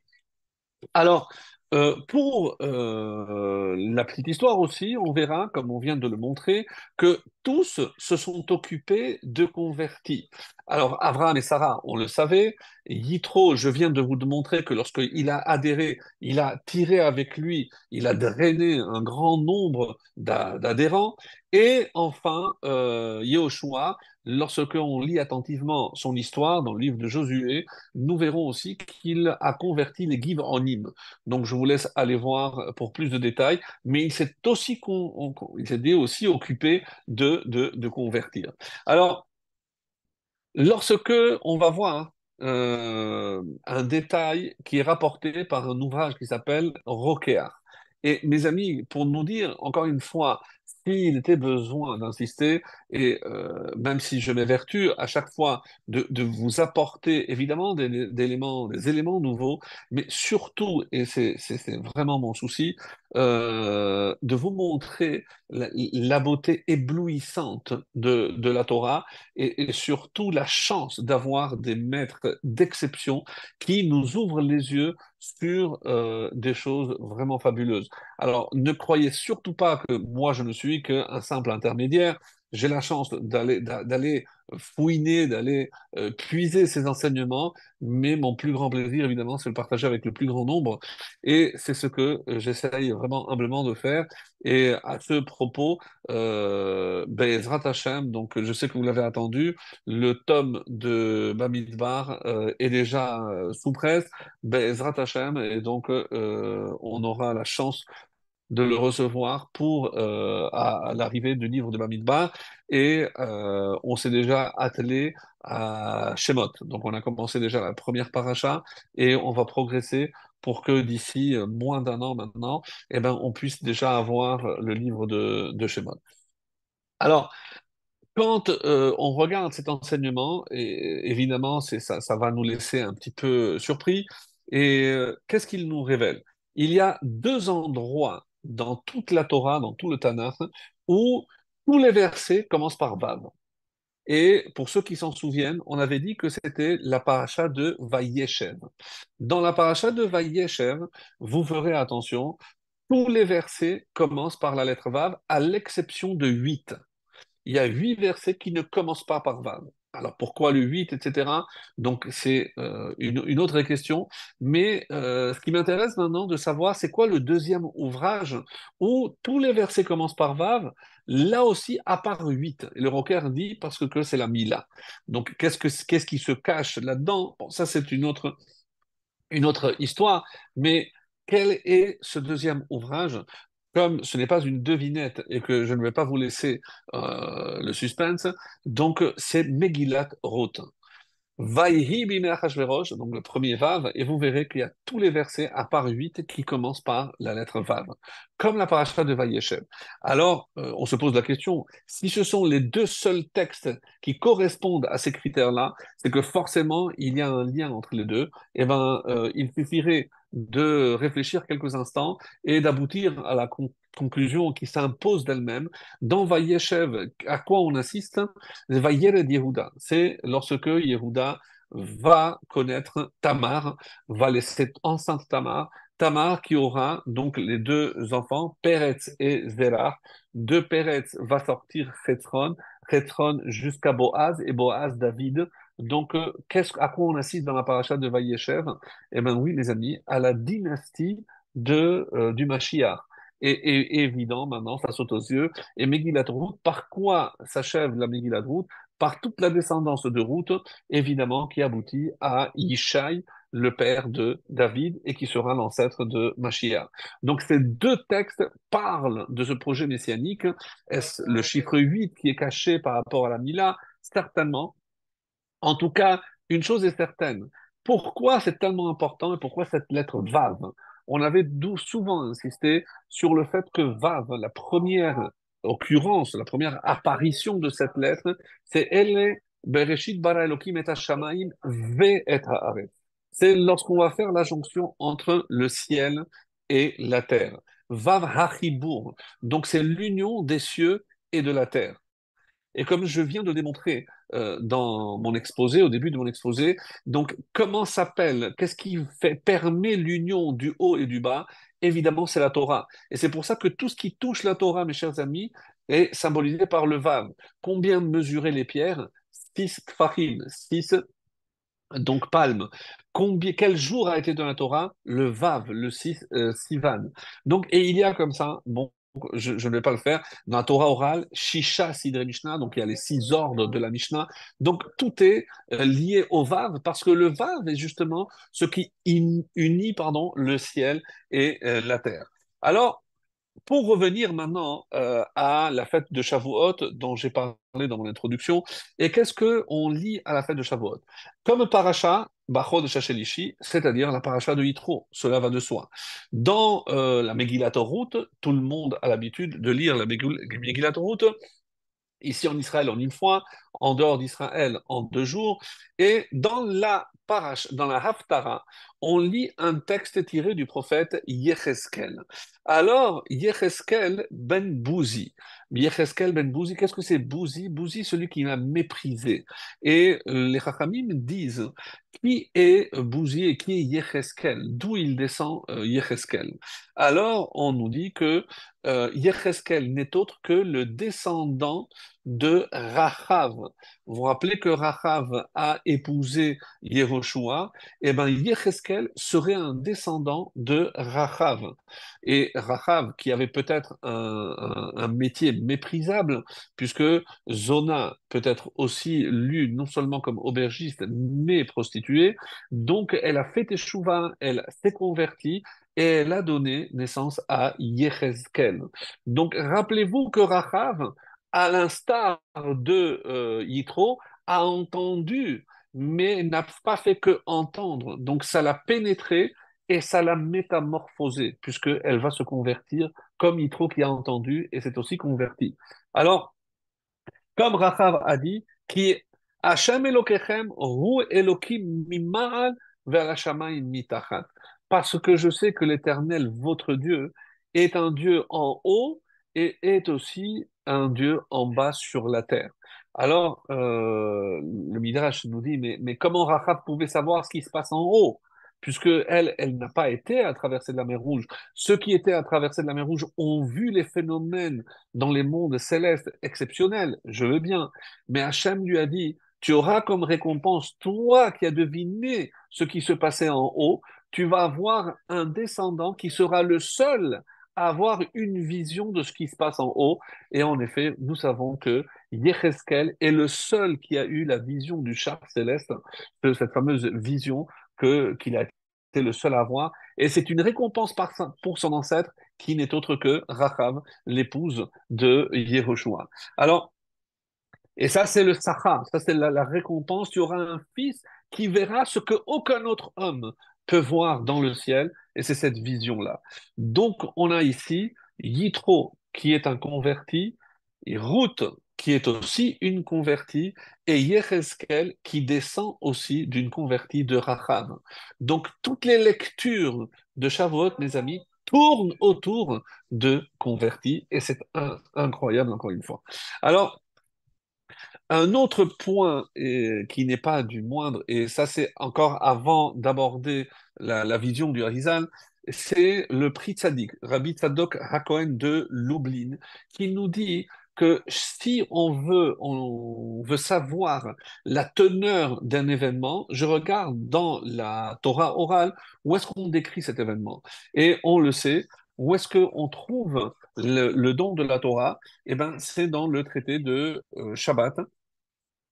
Alors, pour la petite histoire aussi, on verra, comme on vient de le montrer, que tous se sont occupés de convertis. Alors, Abraham et Sarah, on le savait. Yitro, je viens de vous montrer que lorsqu'il a adhéré, il a tiré avec lui, il a drainé un grand nombre d'adhérents. Et enfin, Yehoshua, lorsque on lit attentivement son histoire dans le livre de Josué, nous verrons aussi qu'il a converti les Giv'onim. Donc, je vous laisse aller voir pour plus de détails, mais il s'est aussi occupé de convertir. Alors, lorsque on va voir un détail qui est rapporté par un ouvrage qui s'appelle Rokéar. Et mes amis, pour nous dire encore une fois, s'il était besoin d'insister, et même si je m'évertue à chaque fois de vous apporter évidemment des éléments nouveaux, mais surtout, et c'est vraiment mon souci, de vous montrer la beauté éblouissante de la Torah et surtout la chance d'avoir des maîtres d'exception qui nous ouvrent les yeux sur des choses vraiment fabuleuses. Alors, ne croyez surtout pas que moi, je ne suis qu'un simple intermédiaire. J'ai la chance d'aller fouiner, d'aller puiser ces enseignements, mais mon plus grand plaisir, évidemment, c'est de le partager avec le plus grand nombre. Et c'est ce que j'essaye vraiment humblement de faire. Et à ce propos, Be'ezrat Hashem, donc je sais que vous l'avez attendu, le tome de Bamidbar est déjà sous presse, Be'ezrat Hashem, et donc on aura la chance de le recevoir pour à l'arrivée du livre de Bamidbar, et on s'est déjà attelé à Shemot. Donc on a commencé déjà la première paracha, et on va progresser pour que d'ici moins d'un an maintenant, eh ben, on puisse déjà avoir le livre de Shemot. Alors, quand on regarde cet enseignement, et évidemment, ça va nous laisser un petit peu surpris. Et qu'est-ce qu'il nous révèle? Il y a deux endroits dans toute la Torah, dans tout le Tanakh, où tous les versets commencent par Vav. Et pour ceux qui s'en souviennent, on avait dit que c'était la paracha de Vayeshev. Dans la paracha de Vayeshev, vous ferez attention, tous les versets commencent par la lettre Vav, à l'exception de 8. Il y a 8 versets qui ne commencent pas par Vav. Alors pourquoi le 8, etc. Donc c'est une autre question. Mais ce qui m'intéresse maintenant de savoir, c'est quoi le deuxième ouvrage où tous les versets commencent par Vav, là aussi à part 8. Et le rocker dit parce que c'est la Mila. Donc qu'est-ce qui se cache là-dedans? Bon, ça c'est une autre histoire, mais quel est ce deuxième ouvrage? Comme ce n'est pas une devinette et que je ne vais pas vous laisser le suspense, donc c'est Megillat Ruth. Vaïhi bimei Achashverosh, donc le premier Vav, et vous verrez qu'il y a tous les versets, à part 8, qui commencent par la lettre Vav, comme la paracha de Vaïeshev. Alors, on se pose la question, si ce sont les deux seuls textes qui correspondent à ces critères-là, c'est que forcément, il y a un lien entre les deux, et ben, il suffirait de réfléchir quelques instants et d'aboutir à la conclusion qui s'impose d'elle-même. Dans Vaïeshev, à quoi on assiste? Vayered Yehuda, c'est lorsque Yehuda va connaître Tamar, va laisser enceinte Tamar, Tamar qui aura donc les deux enfants, Peretz et Zerah. De Peretz va sortir Chetron, Chetron jusqu'à Boaz et Boaz David. Donc, à quoi on assiste dans la paracha de Vayeshev? Eh bien oui, les amis, à la dynastie du Mashiach. Et évident, maintenant, ça saute aux yeux. Et Megillat Ruth, par quoi s'achève la Megillat Ruth? Par toute la descendance de Ruth, évidemment, qui aboutit à Yishai, le père de David, et qui sera l'ancêtre de Mashiach. Donc ces deux textes parlent de ce projet messianique. Est-ce le chiffre 8 qui est caché par rapport à la Mila? Certainement. En tout cas, une chose est certaine. Pourquoi c'est tellement important et pourquoi cette lettre Vav? On avait souvent insisté sur le fait que Vav, la première occurrence, la première apparition de cette lettre, c'est Elle Bereshit bara Elokim et Hashamaim ve et haaretz. C'est lorsqu'on va faire la jonction entre le ciel et la terre. Vav hachibur. Donc c'est l'union des cieux et de la terre. Et comme je viens de démontrer dans mon exposé, au début de mon exposé, donc comment s'appelle, qu'est-ce qui permet l'union du haut et du bas? Évidemment, c'est la Torah. Et c'est pour ça que tout ce qui touche la Torah, mes chers amis, est symbolisé par le Vav. Combien mesurer les pierres? 6 tfachim, 6 donc palmes. Quel jour a été dans la Torah? Le Vav, le Sivan. Donc, et il y a comme ça, bon, je ne vais pas le faire, dans la Torah orale, Shisha Sidre Mishnah, donc il y a les 6 ordres de la Mishnah. Donc tout est lié au Vav, parce que le Vav est justement ce qui unit, pardon, le ciel et la terre. Alors, pour revenir maintenant à la fête de Shavuot dont j'ai parlé dans mon introduction, et qu'est-ce que on lit à la fête de Shavuot? Comme paracha, Bachod Shachelishi, c'est-à-dire la paracha de Yitro, cela va de soi. Dans la Megillat Ruth, tout le monde a l'habitude de lire la Megillat Ruth, ici en Israël en une fois, en dehors d'Israël en 2 jours. Et dans la Haftara, on lit un texte tiré du prophète Yecheskel. Alors, Yecheskel ben Bouzi. Yecheskel ben Bouzi, qu'est-ce que c'est Bouzi? Bouzi, celui qui m'a méprisé. Et les Chachamim disent, qui est Bouzi et qui est Yecheskel? D'où il descend Yecheskel? Alors, on nous dit que Yecheskel n'est autre que le descendant de Rachav. Vous vous rappelez que Rachav a épousé Yehoshua, et bien Yecheskel serait un descendant de Rachav. Et Rachav, qui avait peut-être un métier méprisable, puisque Zona peut être aussi lue non seulement comme aubergiste, mais prostituée, donc elle a fait Teshuvah, elle s'est convertie, et elle a donné naissance à Yecheskel. Donc rappelez-vous que Rachav, à l'instar de Yitro, a entendu, mais n'a pas fait que entendre. Donc ça l'a pénétré et ça l'a métamorphosé, puisqu'elle va se convertir comme Yitro qui a entendu et s'est aussi converti. Alors, comme Rachav a dit, qui Hashem Elokechem, Hu Elokim Mima'al vers Hashamayim Mitachat. Parce que je sais que l'Éternel, votre Dieu, est un Dieu en haut et est aussi un Dieu en bas sur la terre. Alors, le Midrash nous dit, mais comment Rachav pouvait savoir ce qui se passe en haut? Puisque elle n'a pas été à traverser de la mer Rouge. Ceux qui étaient à traverser de la mer Rouge ont vu les phénomènes dans les mondes célestes exceptionnels, je veux bien. Mais Hachem lui a dit, tu auras comme récompense, toi qui as deviné ce qui se passait en haut, tu vas avoir un descendant qui sera le seul à avoir une vision de ce qui se passe en haut. Et en effet, nous savons que Yecheskel est le seul qui a eu la vision du char céleste, de cette fameuse vision qu'il a été le seul à avoir. Et c'est une récompense pour son ancêtre qui n'est autre que Rachav, l'épouse de Yehoshua. Alors, Et ça, c'est le Sachar, ça, c'est la récompense. Tu auras un fils qui verra ce que aucun autre homme peut voir dans le ciel, et c'est cette vision-là. Donc, on a ici Yitro, qui est un converti, et Ruth, qui est aussi une convertie, et Yechezkel, qui descend aussi d'une convertie de Rachav. Donc, toutes les lectures de Shavuot, mes amis, tournent autour de convertis, et c'est incroyable, encore une fois. Alors, un autre point qui n'est pas du moindre, et ça c'est encore avant d'aborder la vision du Harizal, c'est le prix Tzaddik, Rabbi Tzadok HaKohen de Lublin, qui nous dit que si on veut savoir la teneur d'un événement, je regarde dans la Torah orale où est-ce qu'on décrit cet événement. Et on le sait, où est-ce qu'on trouve le don de la Torah? Eh ben, c'est dans le traité de Shabbat,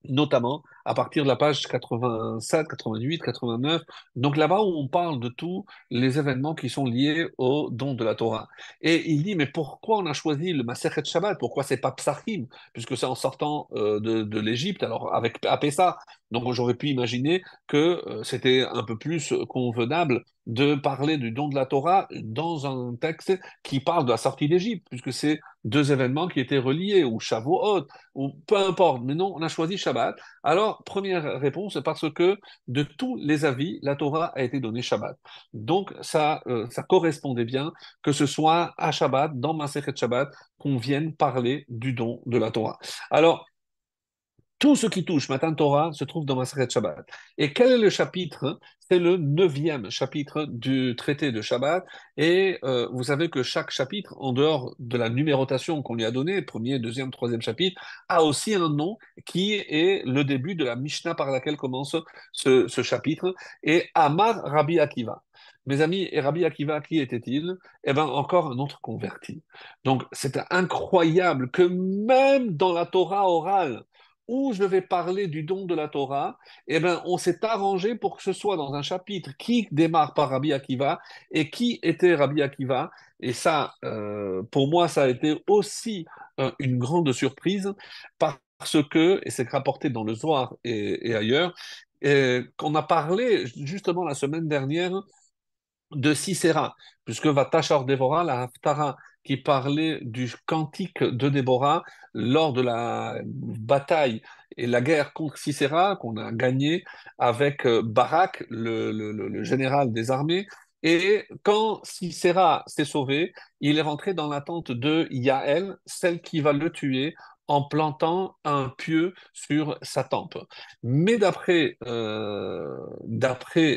notamment à partir de la page 87, 88, 89. Donc là-bas où on parle de tous les événements qui sont liés au don de la Torah. Et il dit, mais pourquoi on a choisi le Masechet Shabbat? Pourquoi c'est pas Psachim? Puisque c'est en sortant de l'Égypte, alors avec à Pessah. Donc j'aurais pu imaginer que c'était un peu plus convenable de parler du don de la Torah dans un texte qui parle de la sortie d'Égypte, puisque c'est deux événements qui étaient reliés, ou Shavuot, ou peu importe, mais non, on a choisi Shabbat. Alors, première réponse, parce que de tous les avis, la Torah a été donnée Shabbat. Donc, ça correspondait bien que ce soit à Shabbat, dans Masechet Shabbat, qu'on vienne parler du don de la Torah. Alors, tout ce qui touche Matan Torah se trouve dans Masechet Shabbat. Et quel est le chapitre? C'est le neuvième chapitre du traité de Shabbat. Et vous savez que chaque chapitre, en dehors de la numérotation qu'on lui a donnée, premier, deuxième, troisième chapitre, a aussi un nom qui est le début de la Mishnah par laquelle commence ce chapitre. Et Amar Rabbi Akiva. Mes amis, et Rabbi Akiva, qui était-il? Eh bien, encore un autre converti. Donc, c'est incroyable que même dans la Torah orale, où je vais parler du don de la Torah, eh ben, on s'est arrangé pour que ce soit dans un chapitre qui démarre par Rabbi Akiva et qui était Rabbi Akiva. Et ça, pour moi, ça a été aussi une grande surprise parce que, et c'est rapporté dans le Zohar et ailleurs, qu'on a parlé justement la semaine dernière de Sisera, puisque Vatashar Déborah, la Haftara, qui parlait du cantique de Déborah lors de la bataille et la guerre contre Sisera, qu'on a gagné avec Barak, le général des armées. Et quand Sisera s'est sauvé, il est rentré dans la tente de Yaël, celle qui va le tuer, en plantant un pieu sur sa tempe. Mais d'après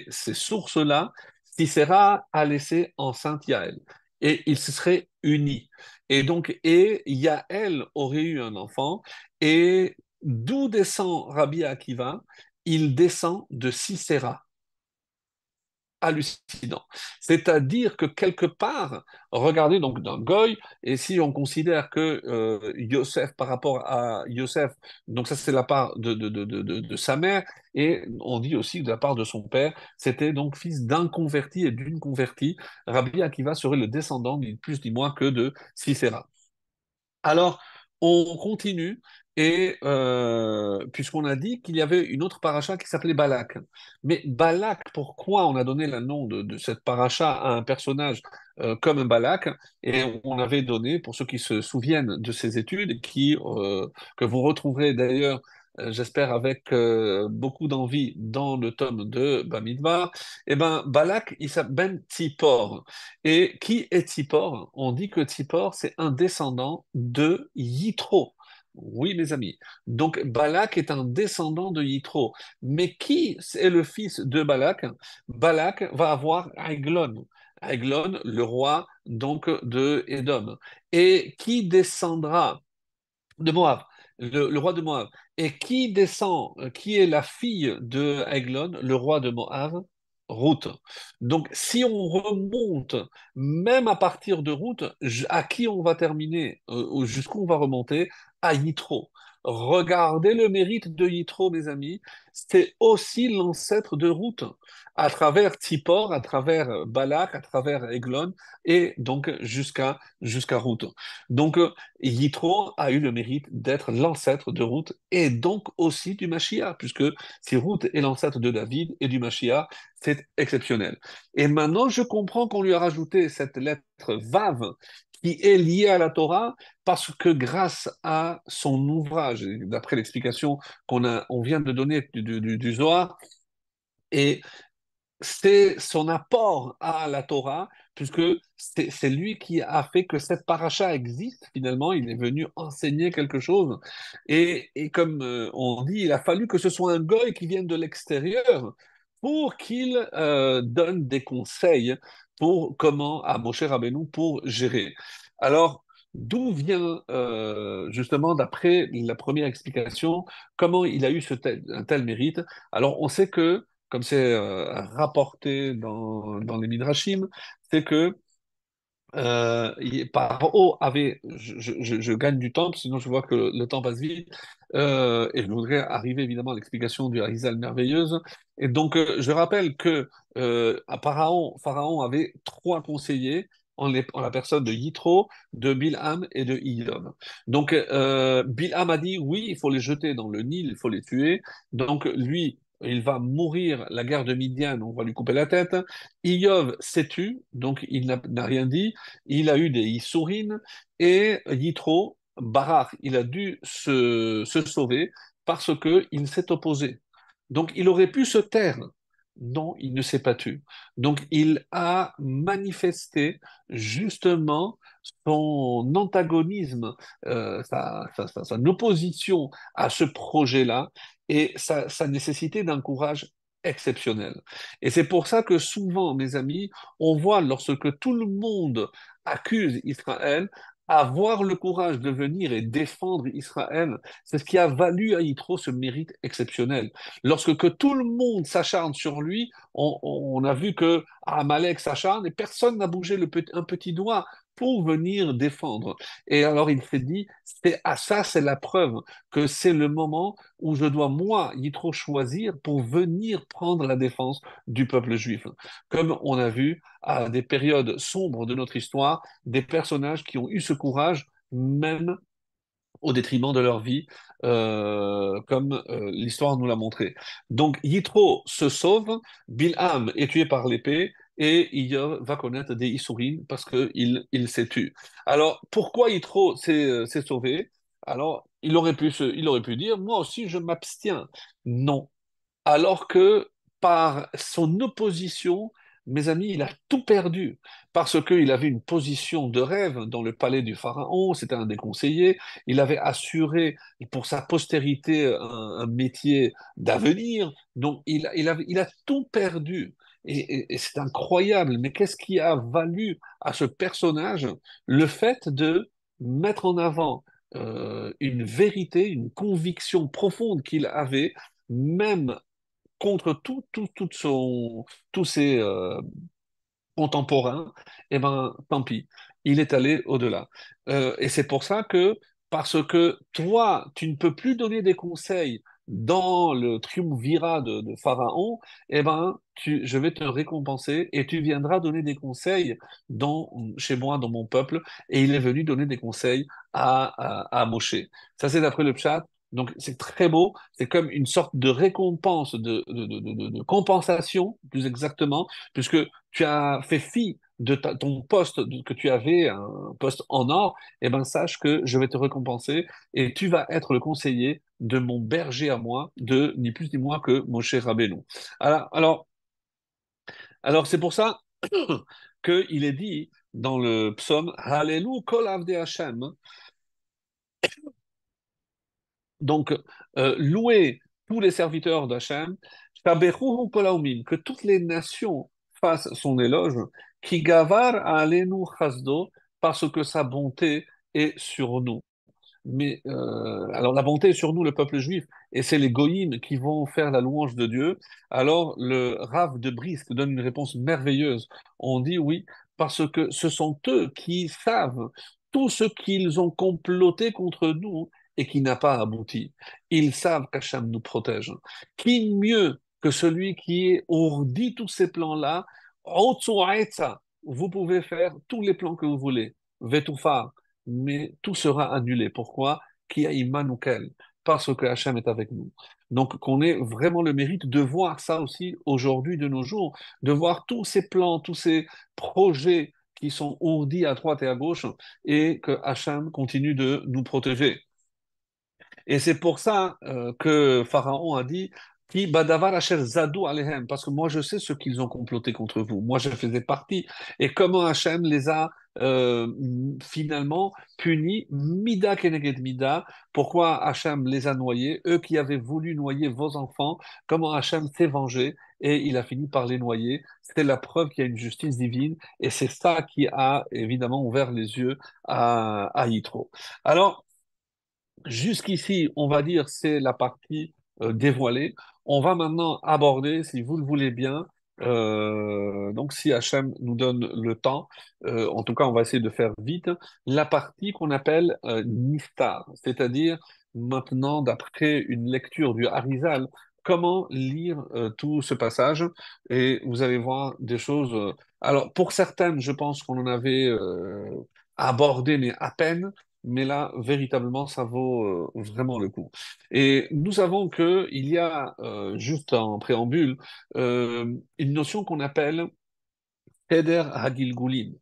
ces sources-là, Sisera a laissé enceinte Yaël et ils se seraient unis. Et Yaël aurait eu un enfant. Et d'où descend Rabbi Akiva? Il descend de Sisera. Hallucinant. C'est-à-dire que quelque part, regardez donc d'un goy, et si on considère que Yosef par rapport à Yosef, donc ça c'est la part de sa mère, et on dit aussi de la part de son père, c'était donc fils d'un converti et d'une convertie. Rabbi Akiva serait le descendant, ni plus ni moins que de Sisera. Alors, on continue, et puisqu'on a dit qu'il y avait une autre paracha qui s'appelait Balak. Mais Balak, pourquoi on a donné le nom de cette paracha à un personnage comme Balak? Et on avait donné, pour ceux qui se souviennent de ces études, que vous retrouverez d'ailleurs, j'espère avec beaucoup d'envie, dans le tome de Bamidbar, eh ben, Balak, il s'appelle Ben Tzipor. Et qui est Tzipor? On dit que Tzipor, c'est un descendant de Yitro. Oui, mes amis. Donc, Balak est un descendant de Yitro. Mais qui est le fils de Balak? Balak va avoir Aiglon. Aiglon, le roi donc de Édom. Et qui descendra de Moab, le roi de Moab. Et qui descend, qui est la fille de Aiglon, le roi de Moab? Ruth. Donc, si on remonte, même à partir de Ruth, à qui on va terminer, jusqu'où on va remonter? À Yitro. regardez le mérite de Yitro, mes amis, c'est aussi l'ancêtre de Ruth, à travers Tzipor, à travers Balak, à travers Eglon, et donc jusqu'à Ruth. Donc, Yitro a eu le mérite d'être l'ancêtre de Ruth et donc aussi du Mashiach, puisque si Ruth est l'ancêtre de David et du Mashiach, c'est exceptionnel. Et maintenant, je comprends qu'on lui a rajouté cette lettre Vav qui est liée à la Torah parce que grâce à son ouvrage, et d'après l'explication on vient de donner du Zohar, et c'est son apport à la Torah, puisque c'est lui qui a fait que cette paracha existe finalement. Il est venu enseigner quelque chose. Et comme on dit, il a fallu que ce soit un goy qui vienne de l'extérieur pour qu'il donne des conseils pour comment à Moshe Rabbeinu pour gérer. Alors, d'où vient justement, d'après la première explication, comment il a eu un tel mérite? Alors, on sait que comme c'est rapporté dans les Midrashim, c'est que Paro avait, je gagne du temps, sinon je vois que le temps passe vite, et je voudrais arriver évidemment à l'explication du Harizal merveilleuse. Et donc, je rappelle que Pharaon avait trois conseillers en la personne de Yitro, de Bilham et de Iyov. Donc, Bilham a dit oui, il faut les jeter dans le Nil, il faut les tuer. Donc, lui, il va mourir la guerre de Midian, on va lui couper la tête. Iyov s'est tu, donc il n'a rien dit. Il a eu des Issourines et Yitro, Barak, il a dû se sauver parce qu'il s'est opposé. Donc il aurait pu se taire. Non, il ne s'est pas tué. Donc il a manifesté justement son antagonisme, son opposition à ce projet-là et sa nécessité d'un courage exceptionnel. Et c'est pour ça que souvent, mes amis, on voit lorsque tout le monde accuse Israël, avoir le courage de venir et défendre Israël, c'est ce qui a valu à Yitro ce mérite exceptionnel. Lorsque que tout le monde s'acharne sur lui, on a vu que Amalek s'acharne et personne n'a bougé un petit doigt pour venir défendre. Et alors il s'est dit, ça c'est la preuve que c'est le moment où je dois, moi, Yitro, choisir pour venir prendre la défense du peuple juif. Comme on a vu à des périodes sombres de notre histoire, des personnages qui ont eu ce courage, même au détriment de leur vie, comme l'histoire nous l'a montré. Donc Yitro se sauve, Bilham est tué par l'épée, et Iyov va connaître des Issourines parce qu'il s'est tué. Alors, pourquoi Yitro s'est sauvé? Alors, il aurait pu dire, moi aussi, je m'abstiens. Non, alors que par son opposition, mes amis, il a tout perdu parce qu'il avait une position de rêve dans le palais du pharaon, c'était un des conseillers, il avait assuré pour sa postérité un métier d'avenir, donc il a tout perdu. Et c'est incroyable, mais qu'est-ce qui a valu à ce personnage le fait de mettre en avant une vérité, une conviction profonde qu'il avait, même contre tous ses contemporains, eh ben, tant pis, il est allé au-delà. Et c'est pour ça que, parce que toi, tu ne peux plus donner des conseils dans le triumvirat de Pharaon, eh ben, je vais te récompenser et tu viendras donner des conseils chez moi, dans mon peuple. Et il est venu donner des conseils à Moshe. Ça, c'est d'après le Pshat. Donc, c'est très beau. C'est comme une sorte de récompense, de compensation, plus exactement, puisque tu as fait fi de ton poste que tu avais, un poste en or, eh ben sache que je vais te récompenser et tu vas être le conseiller de mon berger à moi, de ni plus ni moins que Moshe Rabbeinu. Alors, alors, alors c'est pour ça qu'il est dit dans le psaume Hallelu kol avdei Hashem. Donc, louer tous les serviteurs d'Hachem, Shabechuhu kol haomim, que toutes les nations fassent son éloge, qui gavar alenu chasdo, parce que sa bonté est sur nous. Mais alors la bonté est sur nous, le peuple juif, et c'est les goïms qui vont faire la louange de Dieu. Alors le Rav de Brisk donne une réponse merveilleuse. On dit oui, parce que ce sont eux qui savent tout ce qu'ils ont comploté contre nous et qui n'a pas abouti. Ils savent qu'Hachem nous protège. Qui mieux que celui qui ourdit tous ces plans-là, Otsuaetsa, vous pouvez faire tous les plans que vous voulez, Vetoufa, mais tout sera annulé. Pourquoi? Qui a Immanukel? Parce que Hachem est avec nous. Donc, qu'on ait vraiment le mérite de voir ça aussi aujourd'hui de nos jours, de voir tous ces plans, tous ces projets qui sont ourdis à droite et à gauche, et que Hachem continue de nous protéger. Et c'est pour ça que Pharaon a dit Ki badavar asher zadou alehem, parce que moi je sais ce qu'ils ont comploté contre vous. Moi je faisais partie. Et comment Hachem les a euh, finalement punis, mida keneged mida. Pourquoi Hachem les a noyés, eux qui avaient voulu noyer vos enfants, comment Hachem s'est vengé et il a fini par les noyer. C'est la preuve qu'il y a une justice divine et c'est ça qui a évidemment ouvert les yeux à Yitro. Alors, jusqu'ici, on va dire, c'est la partie dévoilée. On va maintenant aborder, si vous le voulez bien, donc si Hachem nous donne le temps, en tout cas, on va essayer de faire vite, la partie qu'on appelle Niftar, c'est-à-dire maintenant, d'après une lecture du Harizal, comment lire tout ce passage, et vous allez voir des choses. Alors, pour certaines, je pense qu'on en avait abordé, mais à peine. Mais là, véritablement, ça vaut vraiment le coup. Et nous savons que il y a, juste en préambule, une notion qu'on appelle Heder Hagilgulim.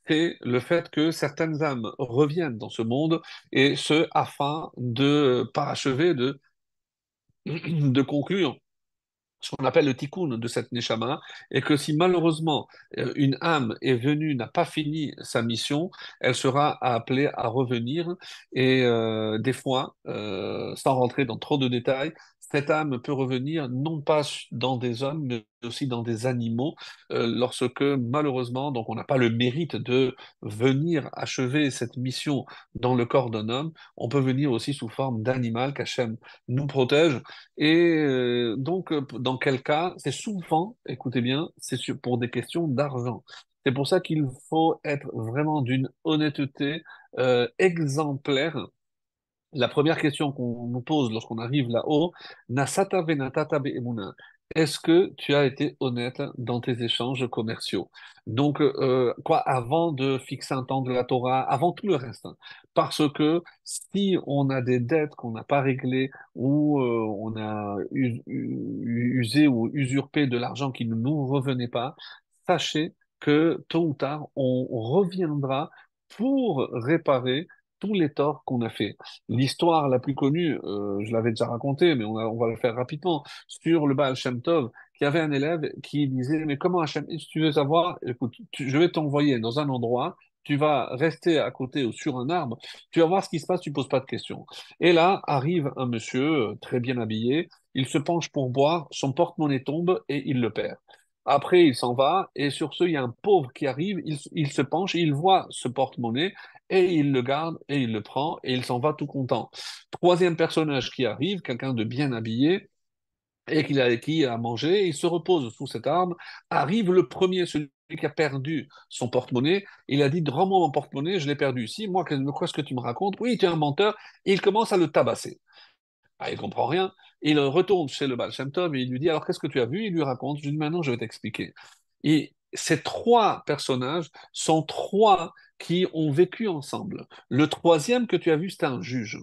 C'est le fait que certaines âmes reviennent dans ce monde, et ce, afin de parachever, de conclure ce qu'on appelle le tikkun de cette neshama, et que si malheureusement une âme est venue, n'a pas fini sa mission, elle sera appelée à revenir, et des fois, sans rentrer dans trop de détails, cette âme peut revenir non pas dans des hommes, mais aussi dans des animaux, lorsque malheureusement, donc on n'a pas le mérite de venir achever cette mission dans le corps d'un homme, on peut venir aussi sous forme d'animal qu'Hachem nous protège, et donc, dans quel cas, c'est souvent, écoutez bien, pour des questions d'argent. C'est pour ça qu'il faut être vraiment d'une honnêteté exemplaire. La première question qu'on nous pose lorsqu'on arrive là-haut, Nasata venatata be'emuna. Est-ce que tu as été honnête dans tes échanges commerciaux? Donc, quoi, avant de fixer un temps de la Torah, avant tout le reste, hein. Parce que si on a des dettes qu'on n'a pas réglées ou on a usé ou usurpé de l'argent qui ne nous revenait pas, sachez que tôt ou tard, on reviendra pour réparer tous les torts qu'on a fait. L'histoire la plus connue, je l'avais déjà racontée, mais on va le faire rapidement, sur le Baal Shem Tov, qui avait un élève qui disait, mais comment Hachem, si tu veux savoir, écoute, je vais t'envoyer dans un endroit, tu vas rester à côté ou sur un arbre, tu vas voir ce qui se passe, tu poses pas de questions. Et là, arrive un monsieur très bien habillé, il se penche pour boire, son porte-monnaie tombe et il le perd. Après, il s'en va, et sur ce, il y a un pauvre qui arrive, il se penche, il voit ce porte-monnaie, et il le garde, et il le prend, et il s'en va tout content. Troisième personnage qui arrive, quelqu'un de bien habillé, et qui a mangé, il se repose sous cet arbre. Arrive le premier, celui qui a perdu son porte-monnaie. Il a dit, rends-moi mon porte-monnaie, je l'ai perdu ici. Moi, qu'est-ce que tu me racontes? Oui, tu es un menteur. Et il commence à le tabasser. Ah, il comprend rien. Il retourne chez le Baal Shem Tov et il lui dit, alors qu'est-ce que tu as vu? Il lui raconte. Je lui dis, maintenant, je vais t'expliquer. Et ces trois personnages sont trois qui ont vécu ensemble. Le troisième que tu as vu, c'était un juge.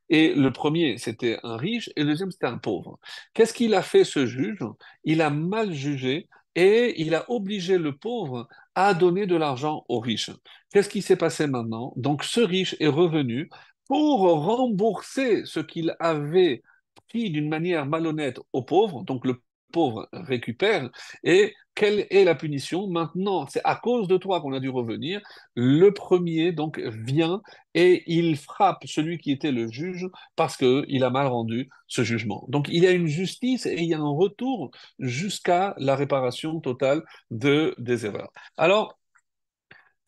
Et le premier, c'était un riche, et le deuxième, c'était un pauvre. Qu'est-ce qu'il a fait, ce juge? Il a mal jugé et il a obligé le pauvre à donner de l'argent au riche. Qu'est-ce qui s'est passé maintenant? Donc, ce riche est revenu pour rembourser ce qu'il avait pris d'une manière malhonnête au pauvre. Donc, le pauvre récupère. Et quelle est la punition? Maintenant, c'est à cause de toi qu'on a dû revenir. Le premier, donc, vient et il frappe celui qui était le juge parce qu'il a mal rendu ce jugement. Donc, il y a une justice et il y a un retour jusqu'à la réparation totale des erreurs. Alors,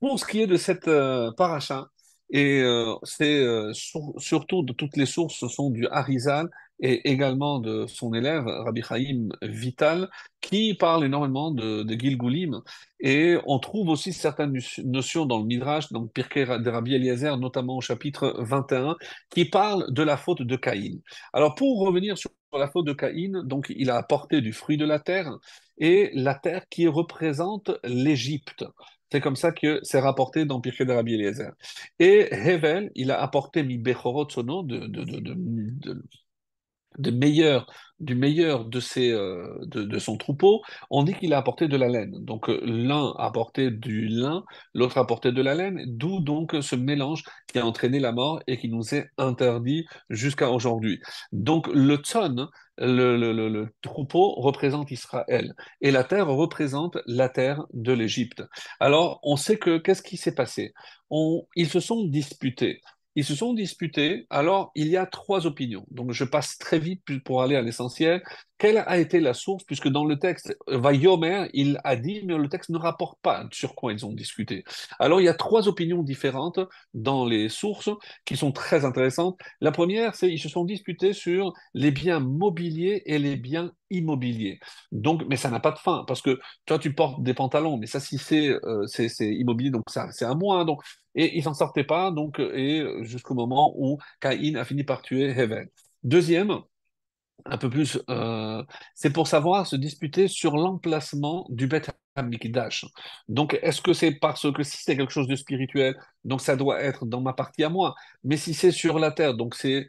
pour ce qui est de cette paracha, et c'est surtout de toutes les sources, ce sont du Harizal et également de son élève, Rabbi Chaim Vital, qui parle énormément de Gilgulim. Et on trouve aussi certaines notions dans le Midrash, donc Pirkei de Rabbi Eliezer, notamment au chapitre 21, qui parle de la faute de Caïn. Alors pour revenir sur la faute de Caïn, donc il a apporté du fruit de la terre, et la terre qui représente l'Égypte. C'est comme ça que c'est rapporté dans Pirkei de Rabbi Eliezer. Et Hevel, il a apporté mi Bechorot Sono, de meilleur, du meilleur de, de son troupeau, on dit qu'il a apporté de la laine. Donc l'un a apporté du lin, l'autre a apporté de la laine, d'où donc ce mélange qui a entraîné la mort et qui nous est interdit jusqu'à aujourd'hui. Donc le tzon, le troupeau représente Israël et la terre représente la terre de l'Égypte. Alors on sait que qu'est-ce qui s'est passé? Ils se sont disputés. Ils se sont disputés, alors il y a trois opinions. Donc je passe très vite pour aller à l'essentiel. Quelle a été la source? Puisque dans le texte, Vayomer, il a dit, mais le texte ne rapporte pas sur quoi ils ont discuté. Alors il y a trois opinions différentes dans les sources qui sont très intéressantes. La première, c'est ils se sont disputés sur les biens mobiliers et les biens immobiliers. Donc, mais ça n'a pas de fin, parce que toi, tu portes des pantalons, mais ça, si c'est immobilier, donc ça, c'est à moi. Donc, et il s'en sortait pas, donc, et jusqu'au moment où Caïn a fini par tuer Hevel. Deuxième, un peu plus, c'est pour savoir se disputer sur l'emplacement du Beth Amikdash. Donc, est-ce que c'est parce que si c'est quelque chose de spirituel, donc ça doit être dans ma partie à moi, mais si c'est sur la terre, donc c'est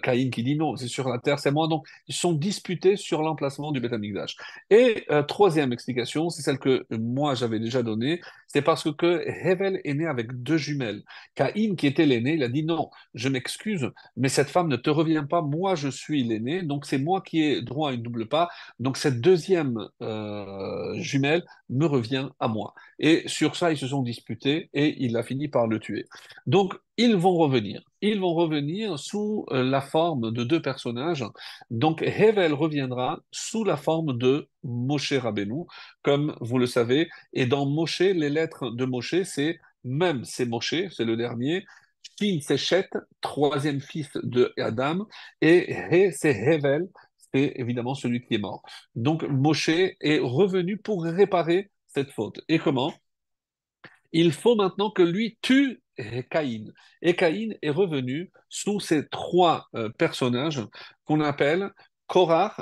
Caïn qui dit non, c'est sur la terre, c'est moi. Donc, ils sont disputés sur l'emplacement du Beth Amikdash. Et troisième explication, c'est celle que moi j'avais déjà donnée, c'est parce que Hevel est né avec deux jumelles. Caïn, qui était l'aîné, il a dit non, je m'excuse, mais cette femme ne te revient pas, moi je suis l'aîné, donc c'est moi qui ai droit à une double part, donc cette deuxième jumelle me revient à moi. Et sur ça, ils se sont disputés et il a fini par le tuer. Donc, ils vont revenir sous la forme de deux personnages. Donc, Hevel reviendra sous la forme de Moshe Rabbeinu, comme vous le savez, et dans Moshe, les lettres de Moshe, c'est Moshe, c'est le dernier, Shin, c'est Chet, troisième fils de Adam, et He, c'est Hevel, c'est évidemment celui qui est mort. Donc Moshe est revenu pour réparer cette faute. Et comment? Il faut maintenant que lui tue Caïn. Et Caïn est revenu sous ces trois personnages qu'on appelle Korach.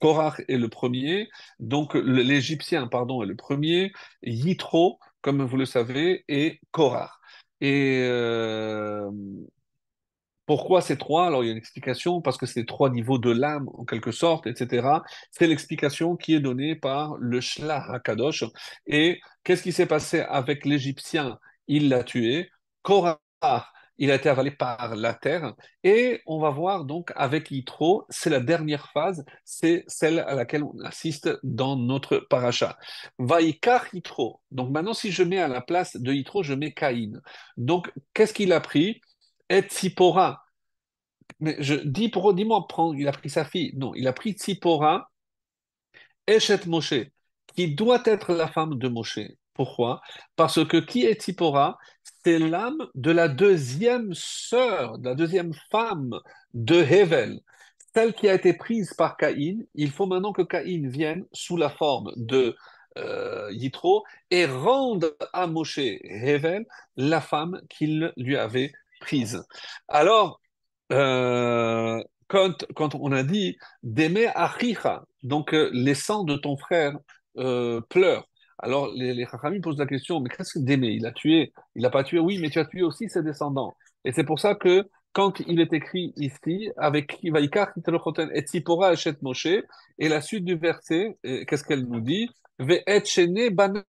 Korach est le premier, donc l'Égyptien, pardon, est le premier, Yitro, comme vous le savez, et Korach. Et pourquoi ces trois? Alors, il y a une explication, parce que c'est trois niveaux de l'âme, en quelque sorte, etc. C'est l'explication qui est donnée par le Shlach HaKadosh. Et qu'est-ce qui s'est passé avec l'Égyptien? Il l'a tué. Korah, il a été avalé par la terre. Et on va voir donc avec Yitro, c'est la dernière phase, c'est celle à laquelle on assiste dans notre paracha. Vaikar Yitro. Donc maintenant, si je mets à la place de Yitro, je mets Caïn. Donc, qu'est-ce qu'il a pris? Et Tzipora. Mais dis-moi, il a pris sa fille. Non, il a pris Tzipora, Eshet Moshe, qui doit être la femme de Moshe. Pourquoi? Parce que qui est Tzipora? C'est l'âme de la deuxième sœur, de la deuxième femme de Hevel. Celle qui a été prise par Caïn, il faut maintenant que Caïn vienne sous la forme de Yitro et rende à Moshe Hevel la femme qu'il lui avait prise. Alors, quand on a dit d'aimer Achicha, donc les sangs de ton frère pleurent. Alors les Chachamim posent la question, mais qu'est-ce que d'aimer? Il a tué, il n'a pas tué, oui, mais tu as tué aussi ses descendants. Et c'est pour ça que quand il est écrit ici, avec Vaïkar, Kitalochoten, et Tzipora, Eshet Moshe, et la suite du verset, qu'est-ce qu'elle nous dit? Ve'et Shene Banav,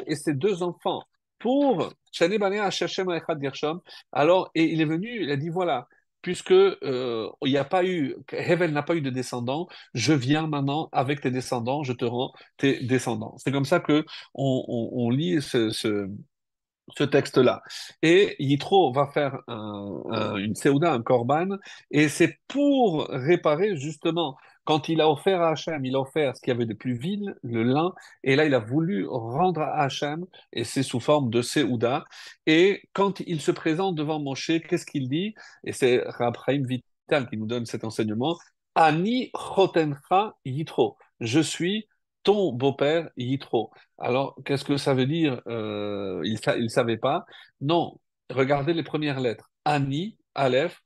et ses deux enfants, pour Shene Banav, Shechem Echad Gershom. Alors, et il est venu, il a dit, voilà, puisque il n'y a pas eu, Hevel n'a pas eu de descendants, je viens maintenant avec tes descendants, je te rends tes descendants. C'est comme ça que on lit ce texte-là. Et Yitro va faire une Séouda, un Korban, et c'est pour réparer justement Quand il a offert à Hachem, il a offert ce qu'il y avait de plus vil, le lin, et là il a voulu rendre à Hachem, et c'est sous forme de Séouda. Et quand il se présente devant Moshe, qu'est-ce qu'il dit? Et c'est Rab Chaim Vital qui nous donne cet enseignement. Ani chotencha yitro. Je suis ton beau-père Yitro. Alors, qu'est-ce que ça veut dire? Il ne savait pas. Non, regardez les premières lettres. Ani, Aleph,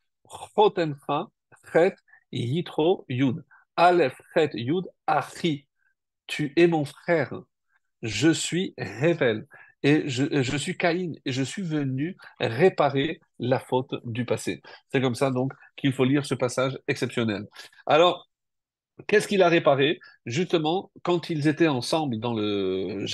Chotencha, Chet, Yitro, Yud. Aleph, Chet, Yud, Achi. Tu es mon frère. Je suis Hevel. Et je suis Caïn. Et je suis venu réparer la faute du passé. C'est comme ça, donc, qu'il faut lire ce passage exceptionnel. Alors, qu'est-ce qu'il a réparé? Justement, quand ils étaient ensemble dans le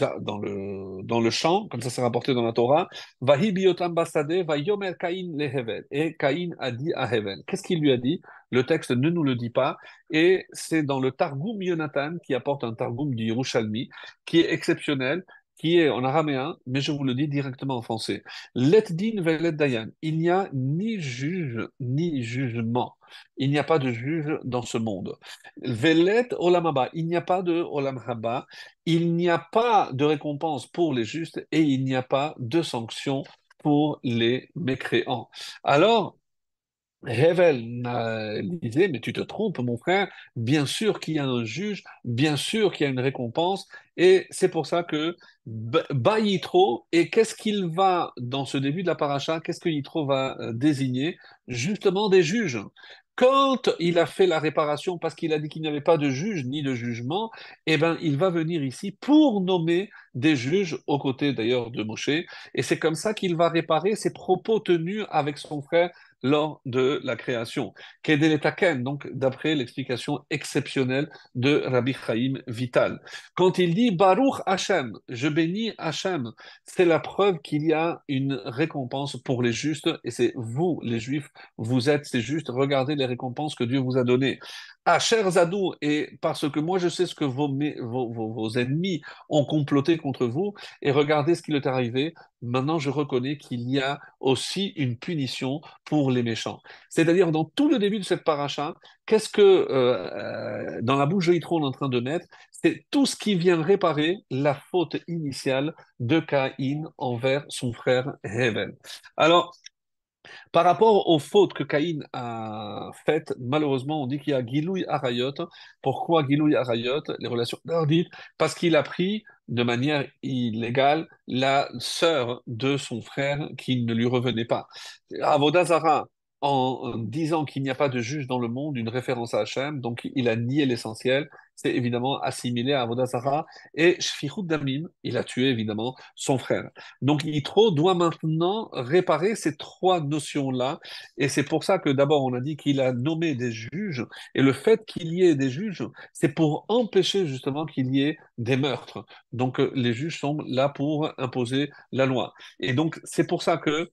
champ, comme ça c'est rapporté dans la Torah, Vahi biotam basade, vayomer Caïn le Hevel. Et Caïn a dit à Hevel. Qu'est-ce qu'il lui a dit? Le texte ne nous le dit pas. Et c'est dans le Targum Yonatan, qui apporte un Targum du Yerushalmi, qui est exceptionnel, qui est en araméen, mais je vous le dis directement en français. Let din velet dayan. Il n'y a ni juge, ni jugement. Il n'y a pas de juge dans ce monde. Velet olam haba, il n'y a pas de olam haba, il n'y a pas de récompense pour les justes et il n'y a pas de sanction pour les mécréants. Alors, Hevel disait, mais tu te trompes, mon frère, bien sûr qu'il y a un juge, bien sûr qu'il y a une récompense, et c'est pour ça que Yitro, et qu'est-ce qu'il va, dans ce début de la paracha, qu'est-ce que Yitro va désigner? Justement des juges. Quand il a fait la réparation, parce qu'il a dit qu'il n'y avait pas de juge ni de jugement, eh ben, il va venir ici pour nommer des juges, aux côtés d'ailleurs de Moshe, et c'est comme ça qu'il va réparer ses propos tenus avec son frère lors de la création. Kedeletaken, donc d'après l'explication exceptionnelle de Rabbi Chaim Vital. Quand il dit Baruch Hashem, je bénis Hashem, c'est la preuve qu'il y a une récompense pour les justes, et c'est vous, les juifs, vous êtes ces justes, regardez les récompenses que Dieu vous a données. Asher Zadou, et parce que moi je sais ce que vos ennemis ont comploté contre vous, et regardez ce qui leur est arrivé, maintenant je reconnais qu'il y a aussi une punition pour les méchants. C'est-à-dire, dans tout le début de cette paracha, qu'est-ce que dans la bouche de Yitro on est en train de mettre? C'est tout ce qui vient réparer la faute initiale de Caïn envers son frère Hevel. Alors, par rapport aux fautes que Caïn a faites, malheureusement, on dit qu'il y a Gilouï Arayot. Pourquoi Gilouï Arayot? Les relations interdites. Parce qu'il a pris de manière illégale la sœur de son frère qui ne lui revenait pas. Avodazara, en disant qu'il n'y a pas de juge dans le monde, une référence à Hachem, donc il a nié l'essentiel. C'est évidemment assimilé à Avodazara. Et Shfichut Damim, il a tué évidemment son frère. Donc Yitro doit maintenant réparer ces trois notions-là. Et c'est pour ça que d'abord on a dit qu'il a nommé des juges. Et le fait qu'il y ait des juges, c'est pour empêcher justement qu'il y ait des meurtres. Donc les juges sont là pour imposer la loi. Et donc c'est pour ça que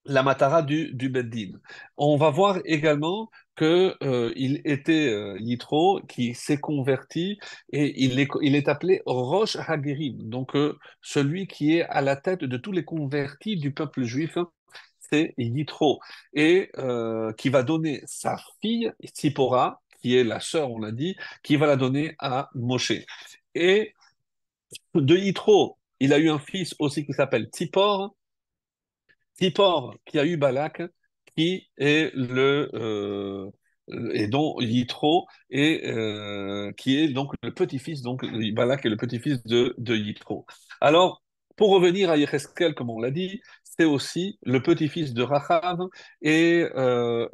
la matara du Beddin. On va voir également que il était Yitro qui s'est converti et il est appelé Rosh Hagerim, donc celui qui est à la tête de tous les convertis du peuple juif, c'est Yitro, et qui va donner sa fille Tsipora, qui est la sœur, on l'a dit, qui va la donner à Moshe. Et de Yitro, il a eu un fils aussi qui s'appelle Tzipor, Zippor, qui a eu Balak, qui est et dont Yitro qui est donc le petit-fils, donc Balak est le petit-fils de Yitro. Alors, pour revenir à Yecheskel, comme on l'a dit, c'est aussi le petit-fils de Rachav, et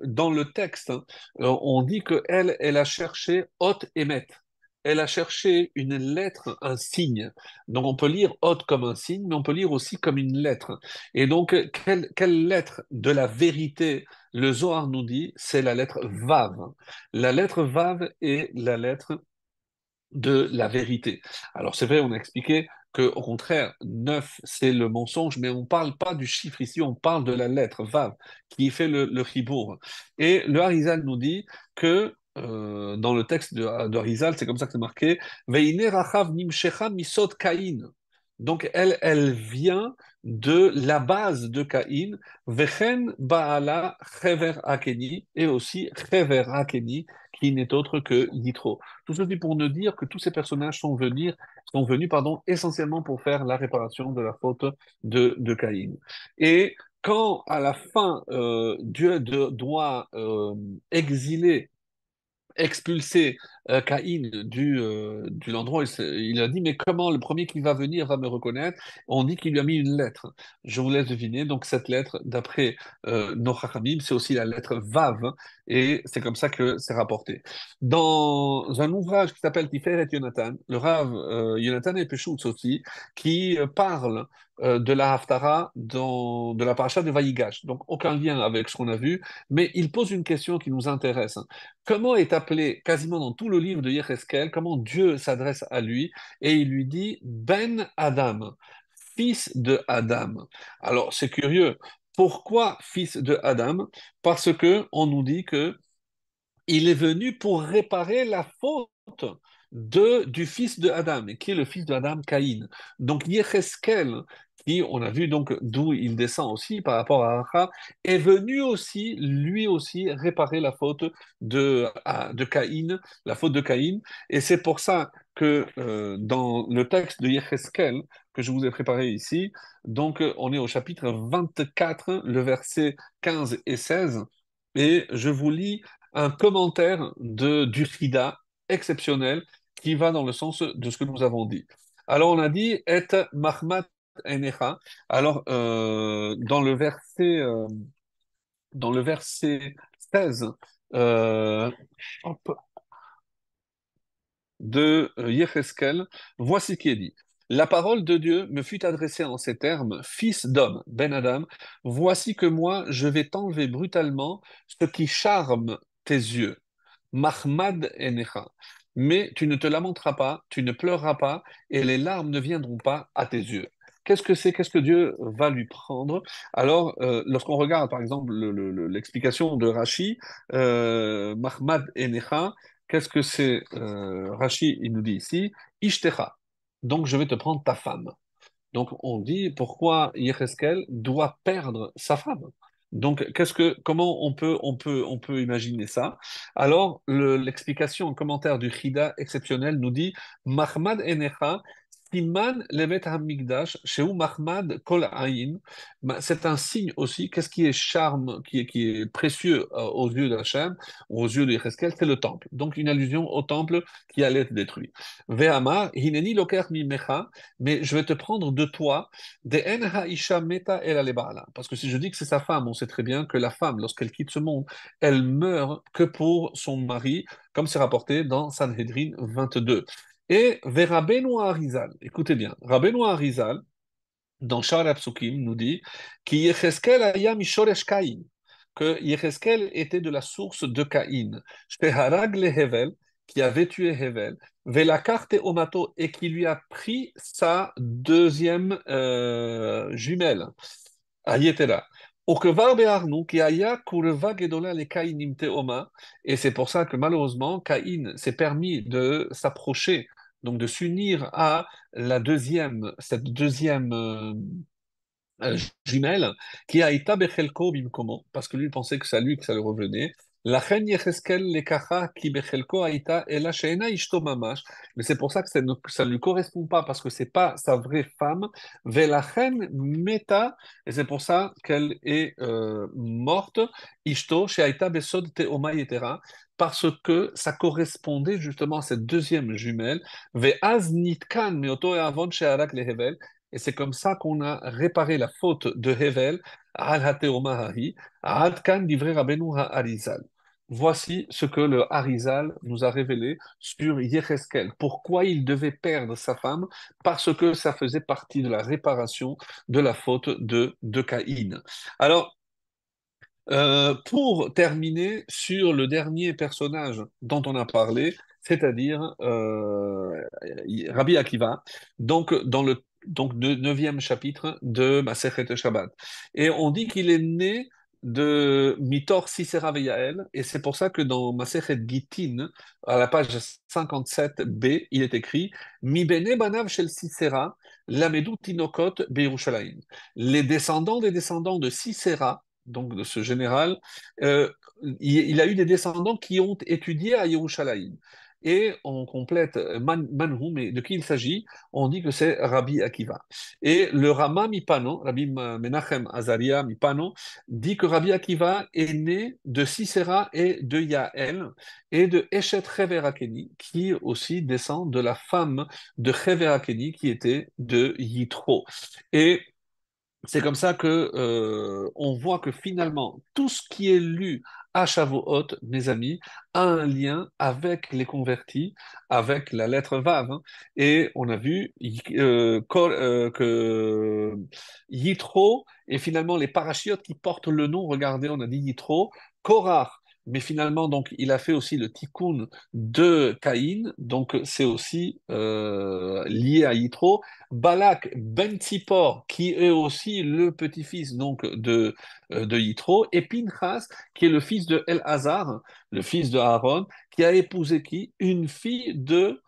dans le texte, hein, on dit qu'elle, elle a cherché Hot Emet. Elle a cherché une lettre, un signe. Donc on peut lire Hot comme un signe, mais on peut lire aussi comme une lettre. Et donc, quelle lettre de la vérité le Zohar nous dit? C'est la lettre Vav. La lettre Vav est la lettre de la vérité. Alors, c'est vrai, on a expliqué que, au contraire, 9, c'est le mensonge, mais on ne parle pas du chiffre ici, on parle de la lettre Vav, qui fait le chibour. Et le Harizal nous dit que, dans le texte de Harizal, c'est comme ça que c'est marqué, Veine Rachav nimshecha misod Caïn. Donc, elle vient de la base de Caïn, Vechen Baala Chever Akeni, et aussi Chever Akeni, qui n'est autre que Yitro. Tout ceci pour nous dire que tous ces personnages sont venus, pardon, essentiellement pour faire la réparation de la faute de Caïn. Et quand, à la fin, Dieu doit exiler expulser Caïn de l'endroit, il a dit, mais comment le premier qui va venir va me reconnaître? On dit qu'il lui a mis une lettre. Je vous laisse deviner. Donc cette lettre, d'après nos Chachamim, c'est aussi la lettre Vav, hein, et c'est comme ça que c'est rapporté. Dans un ouvrage qui s'appelle Tiferet Yonatan, le Rav Yonatan et Peshutz aussi, qui parle de la Haftara de la paracha de Vayigash. Donc aucun lien avec ce qu'on a vu, mais il pose une question qui nous intéresse. Comment est appelé quasiment dans tout le livre de Yecheskel, comment Dieu s'adresse à lui et il lui dit Ben Adam, fils de Adam. Alors c'est curieux. Pourquoi fils de Adam? Parce que on nous dit que il est venu pour réparer la faute du fils de Adam, et qui est le fils de Adam, Caïn. Donc Yecheskel, qui, on a vu donc d'où il descend aussi par rapport à Acha, est venu aussi, lui aussi, réparer la faute de Caïn, la faute de Caïn. Et c'est pour ça que dans le texte de Yecheskel, que je vous ai préparé ici, donc on est au chapitre 24, le verset 15 et 16, et je vous lis un commentaire du Rida exceptionnel qui va dans le sens de ce que nous avons dit. Alors on a dit et Mahmat Enecha. Alors dans le verset 16 euh, hop, de Yecheskel, voici ce qui est dit. La parole de Dieu me fut adressée en ces termes, Fils d'homme, Ben Adam, voici que moi je vais t'enlever brutalement ce qui charme tes yeux. Mahmad Enecha. Mais tu ne te lamenteras pas, tu ne pleureras pas, et les larmes ne viendront pas à tes yeux. Qu'est-ce que c'est? Qu'est-ce que Dieu va lui prendre? Alors, lorsqu'on regarde, par exemple, l'explication de Rashi, Mahmad Enecha, qu'est-ce que c'est? Rashi, il nous dit ici, Ishtecha. Donc, je vais te prendre ta femme. Donc, on dit pourquoi Yecheskel doit perdre sa femme. Donc, comment on peut imaginer ça? Alors, l'explication en commentaire du Chida exceptionnel nous dit Mahmad Enecha, Siman Levet Hamikdash, Sheu Mahmad Kol Ayin. C'est un signe aussi. Qu'est-ce qui est charme, qui est précieux aux yeux d'Hachem, aux yeux de Yecheskel? C'est le temple. Donc, une allusion au temple qui allait être détruit. Ve'amar, Hineni Loker Mimecha, mais je vais te prendre de toi des en haisha meta el alebala. Parce que si je dis que c'est sa femme, on sait très bien que la femme, lorsqu'elle quitte ce monde, elle meurt que pour son mari, comme c'est rapporté dans Sanhedrin 22. Et vers Rabbeinu Arizal, écoutez bien, Rabbeinu Arizal, dans Shar Psukim, nous dit que Yecheskel aya mishoresh Caïn, que Yecheskel était de la source de Caïn, Sheharag le Hevel, qui avait tué Hevel, Velakarte Omato, et qui lui a pris sa deuxième jumelle, Ayetera. Okevar be'arnu, ki aya kurva gedola le Caïnim teoma, et c'est pour ça que malheureusement, Caïn s'est permis de s'approcher, donc de s'unir à cette deuxième jumelle, qui a été bechelko bimkomo, parce que lui il pensait que c'est à lui que ça lui revenait. La reine Yecheskel lekacha qui bechelko aita et la sheena ishto mamash. Mais c'est pour ça que ça ne lui correspond pas, parce que c'est pas sa vraie femme. Ve la reine meta, et c'est pour ça qu'elle est morte. Ishto sheaita besod teoma yetera, parce que ça correspondait justement à cette deuxième jumelle. Ve az nitkan meoto avon shearak lehevel, et c'est comme ça qu'on a réparé la faute de Hevel, al hateomahahi, ad kan divrei Rabbeinu Harizal. Voici ce que le Harizal nous a révélé sur Yecheskel. Pourquoi il devait perdre sa femme? Parce que ça faisait partie de la réparation de la faute de Caïn. Alors, pour terminer sur le dernier personnage dont on a parlé, c'est-à-dire Rabbi Akiva, donc dans le neuvième chapitre de Masechet Shabbat. Et on dit qu'il est né de Mitor Sisera Veyael, et c'est pour ça que dans Masechet Gittin, à la page 57b, il est écrit Mi bene banav shel Sisera, lamedu tinokot beYerushalayim. Les descendants des descendants de Sisera, donc de ce général, euh, il a eu des descendants qui ont étudié à Yerushalayim. Et on complète Manhu, mais de qui il s'agit? On dit que c'est Rabbi Akiva. Et le Rama Mipano, Rabbi Menachem Azaria Mipano, dit que Rabbi Akiva est né de Sisera et de Yael et de Eshet Cheverakeni, qui aussi descend de la femme de Cheverakeni, qui était de Yitro. Et c'est comme ça que on voit que finalement tout ce qui est lu à Shavuot, mes amis, a un lien avec les convertis, avec la lettre Vav, hein. Et on a vu que Yitro et finalement les parachiotes qui portent le nom, regardez, on a dit Yitro, Korach. Mais finalement, donc, il a fait aussi le tikkun de Caïn, donc c'est aussi lié à Yitro. Balak ben Tsippor, qui est aussi le petit-fils donc de Yitro, et Pinchas, qui est le fils de El-Hazar, le fils de Aaron, qui a épousé qui? Une fille de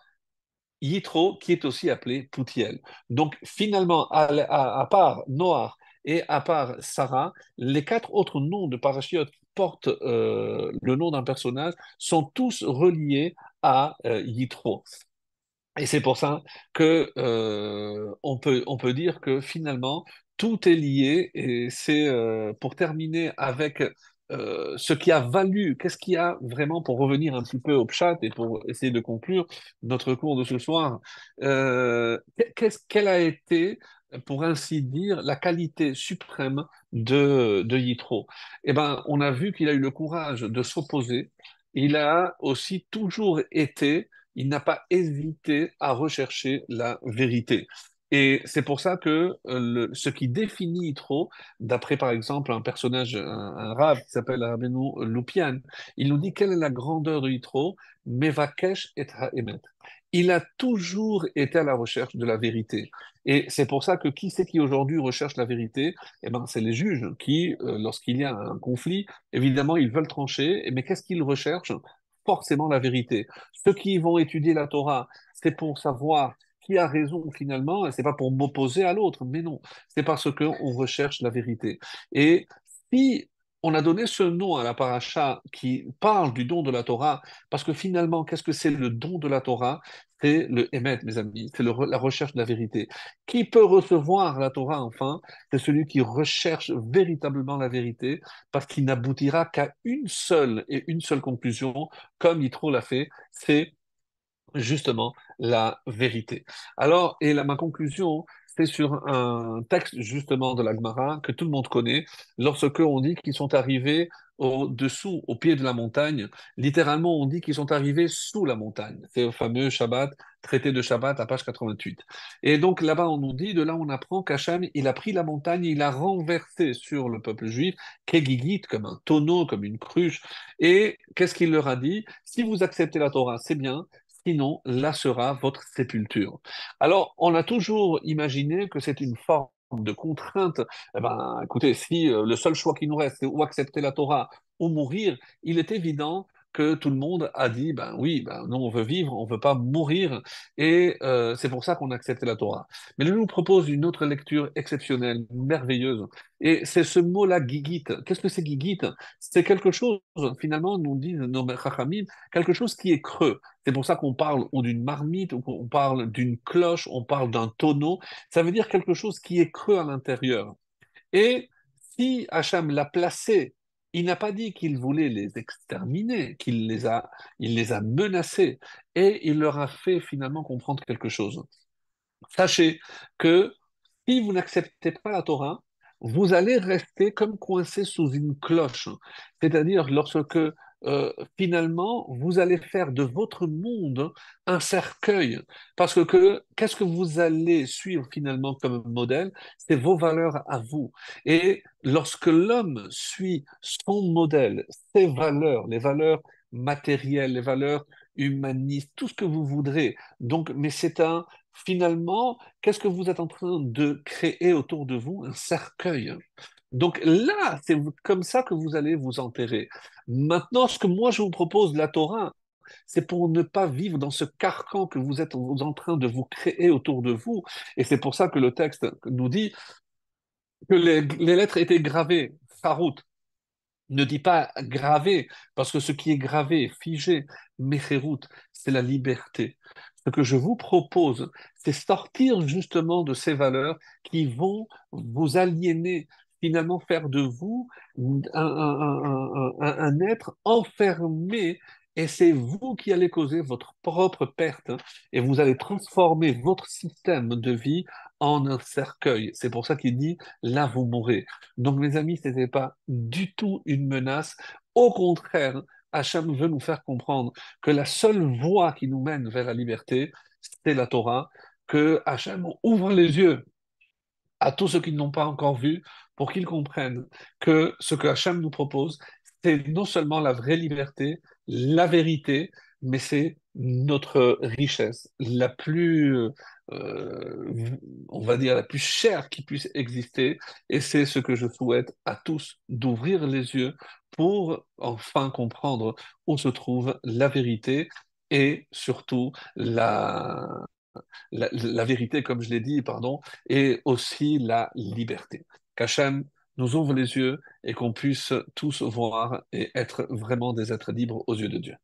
Yitro, qui est aussi appelée Poutiel. Donc finalement, à part Noach et à part Sarah, les quatre autres noms de parachiotes qui portent le nom d'un personnage sont tous reliés à Yitro. Et c'est pour ça que on peut dire que finalement tout est lié et c'est pour terminer avec ce qui a valu, qu'est-ce qui a vraiment pour revenir un petit peu au chat et pour essayer de conclure notre cours de ce soir, quelle a été, pour ainsi dire, la qualité suprême de Yitro? Eh ben, on a vu qu'il a eu le courage de s'opposer. Il a aussi toujours été, il n'a pas hésité à rechercher la vérité. Et c'est pour ça que ce qui définit Yitro, d'après par exemple un personnage, un rave qui s'appelle Rabbeinu Lupian, il nous dit quelle est la grandeur de Yitro, Mevakesh et Haemet. Il a toujours été à la recherche de la vérité. Et c'est pour ça que qui c'est qui aujourd'hui recherche la vérité? Eh ben, c'est les juges qui, lorsqu'il y a un conflit, évidemment, ils veulent trancher, mais qu'est-ce qu'ils recherchent? Forcément la vérité. Ceux qui vont étudier la Torah, c'est pour savoir qui a raison finalement, et c'est pas pour m'opposer à l'autre, mais non, c'est parce qu'on recherche la vérité. Et si on a donné ce nom à la paracha qui parle du don de la Torah, parce que finalement, qu'est-ce que c'est le don de la Torah? C'est le émet, mes amis, c'est la recherche de la vérité. Qui peut recevoir la Torah, enfin? C'est celui qui recherche véritablement la vérité, parce qu'il n'aboutira qu'à une seule et une seule conclusion, comme Yitro l'a fait, c'est justement la vérité. Alors, et là, ma conclusion, c'est sur un texte justement de la Gemara que tout le monde connaît, lorsque on dit qu'ils sont arrivés au-dessous, au pied de la montagne. Littéralement, on dit qu'ils sont arrivés sous la montagne. C'est le fameux Shabbat, traité de Shabbat à page 88. Et donc là-bas, on nous dit, de là, on apprend qu'Hacham, il a pris la montagne, il a renversé sur le peuple juif, Kegigit, comme un tonneau, comme une cruche. Et qu'est-ce qu'il leur a dit? Si vous acceptez la Torah, c'est bien. Sinon, là sera votre sépulture. Alors, on a toujours imaginé que c'est une forme de contrainte. Eh ben, écoutez, si le seul choix qui nous reste, c'est ou accepter la Torah ou mourir, il est évident que tout le monde a dit, ben oui, ben nous on veut vivre, on veut pas mourir, et c'est pour ça qu'on a accepté la Torah. Mais je vous propose une autre lecture exceptionnelle, merveilleuse, et c'est ce mot-là, gigit. Qu'est-ce que c'est gigit? C'est quelque chose, finalement, nous disent nos chachamim, quelque chose qui est creux. C'est pour ça qu'on parle ou d'une marmite, ou qu'on parle d'une cloche, on parle d'un tonneau. Ça veut dire quelque chose qui est creux à l'intérieur. Et si Hacham l'a placé, il n'a pas dit qu'il voulait les exterminer, il les a menacés, et il leur a fait finalement comprendre quelque chose. Sachez que si vous n'acceptez pas la Torah, vous allez rester comme coincé sous une cloche. C'est-à-dire lorsque finalement vous allez faire de votre monde un cercueil. Parce que qu'est-ce que vous allez suivre finalement comme modèle? C'est vos valeurs à vous. Et lorsque l'homme suit son modèle, ses valeurs, les valeurs matérielles, les valeurs humanistes, tout ce que vous voudrez. Donc, mais c'est un finalement, qu'est-ce que vous êtes en train de créer autour de vous? Un cercueil. Donc là, c'est comme ça que vous allez vous enterrer. Maintenant, ce que moi je vous propose, la Torah, c'est pour ne pas vivre dans ce carcan que vous êtes en train de vous créer autour de vous. Et c'est pour ça que le texte nous dit que les lettres étaient gravées, Harut, ne dit pas gravé, parce que ce qui est gravé est figé, mais Khérout, c'est la liberté. Ce que je vous propose, c'est sortir justement de ces valeurs qui vont vous aliéner, finalement faire de vous un être enfermé, et c'est vous qui allez causer votre propre perte, et vous allez transformer votre système de vie en un cercueil. C'est pour ça qu'il dit, là, vous mourrez. Donc, mes amis, ce n'était pas du tout une menace. Au contraire, Hachem veut nous faire comprendre que la seule voie qui nous mène vers la liberté, c'est la Torah, que Hachem ouvre les yeux à tous ceux qui n'ont pas encore vu pour qu'ils comprennent que ce que Hachem nous propose, c'est non seulement la vraie liberté, la vérité, mais c'est notre richesse la plus, on va dire, la plus chère qui puisse exister. Et c'est ce que je souhaite à tous, d'ouvrir les yeux pour enfin comprendre où se trouve la vérité et surtout la vérité, comme je l'ai dit, pardon, et aussi la liberté. Qu'Hachem nous ouvre les yeux et qu'on puisse tous voir et être vraiment des êtres libres aux yeux de Dieu.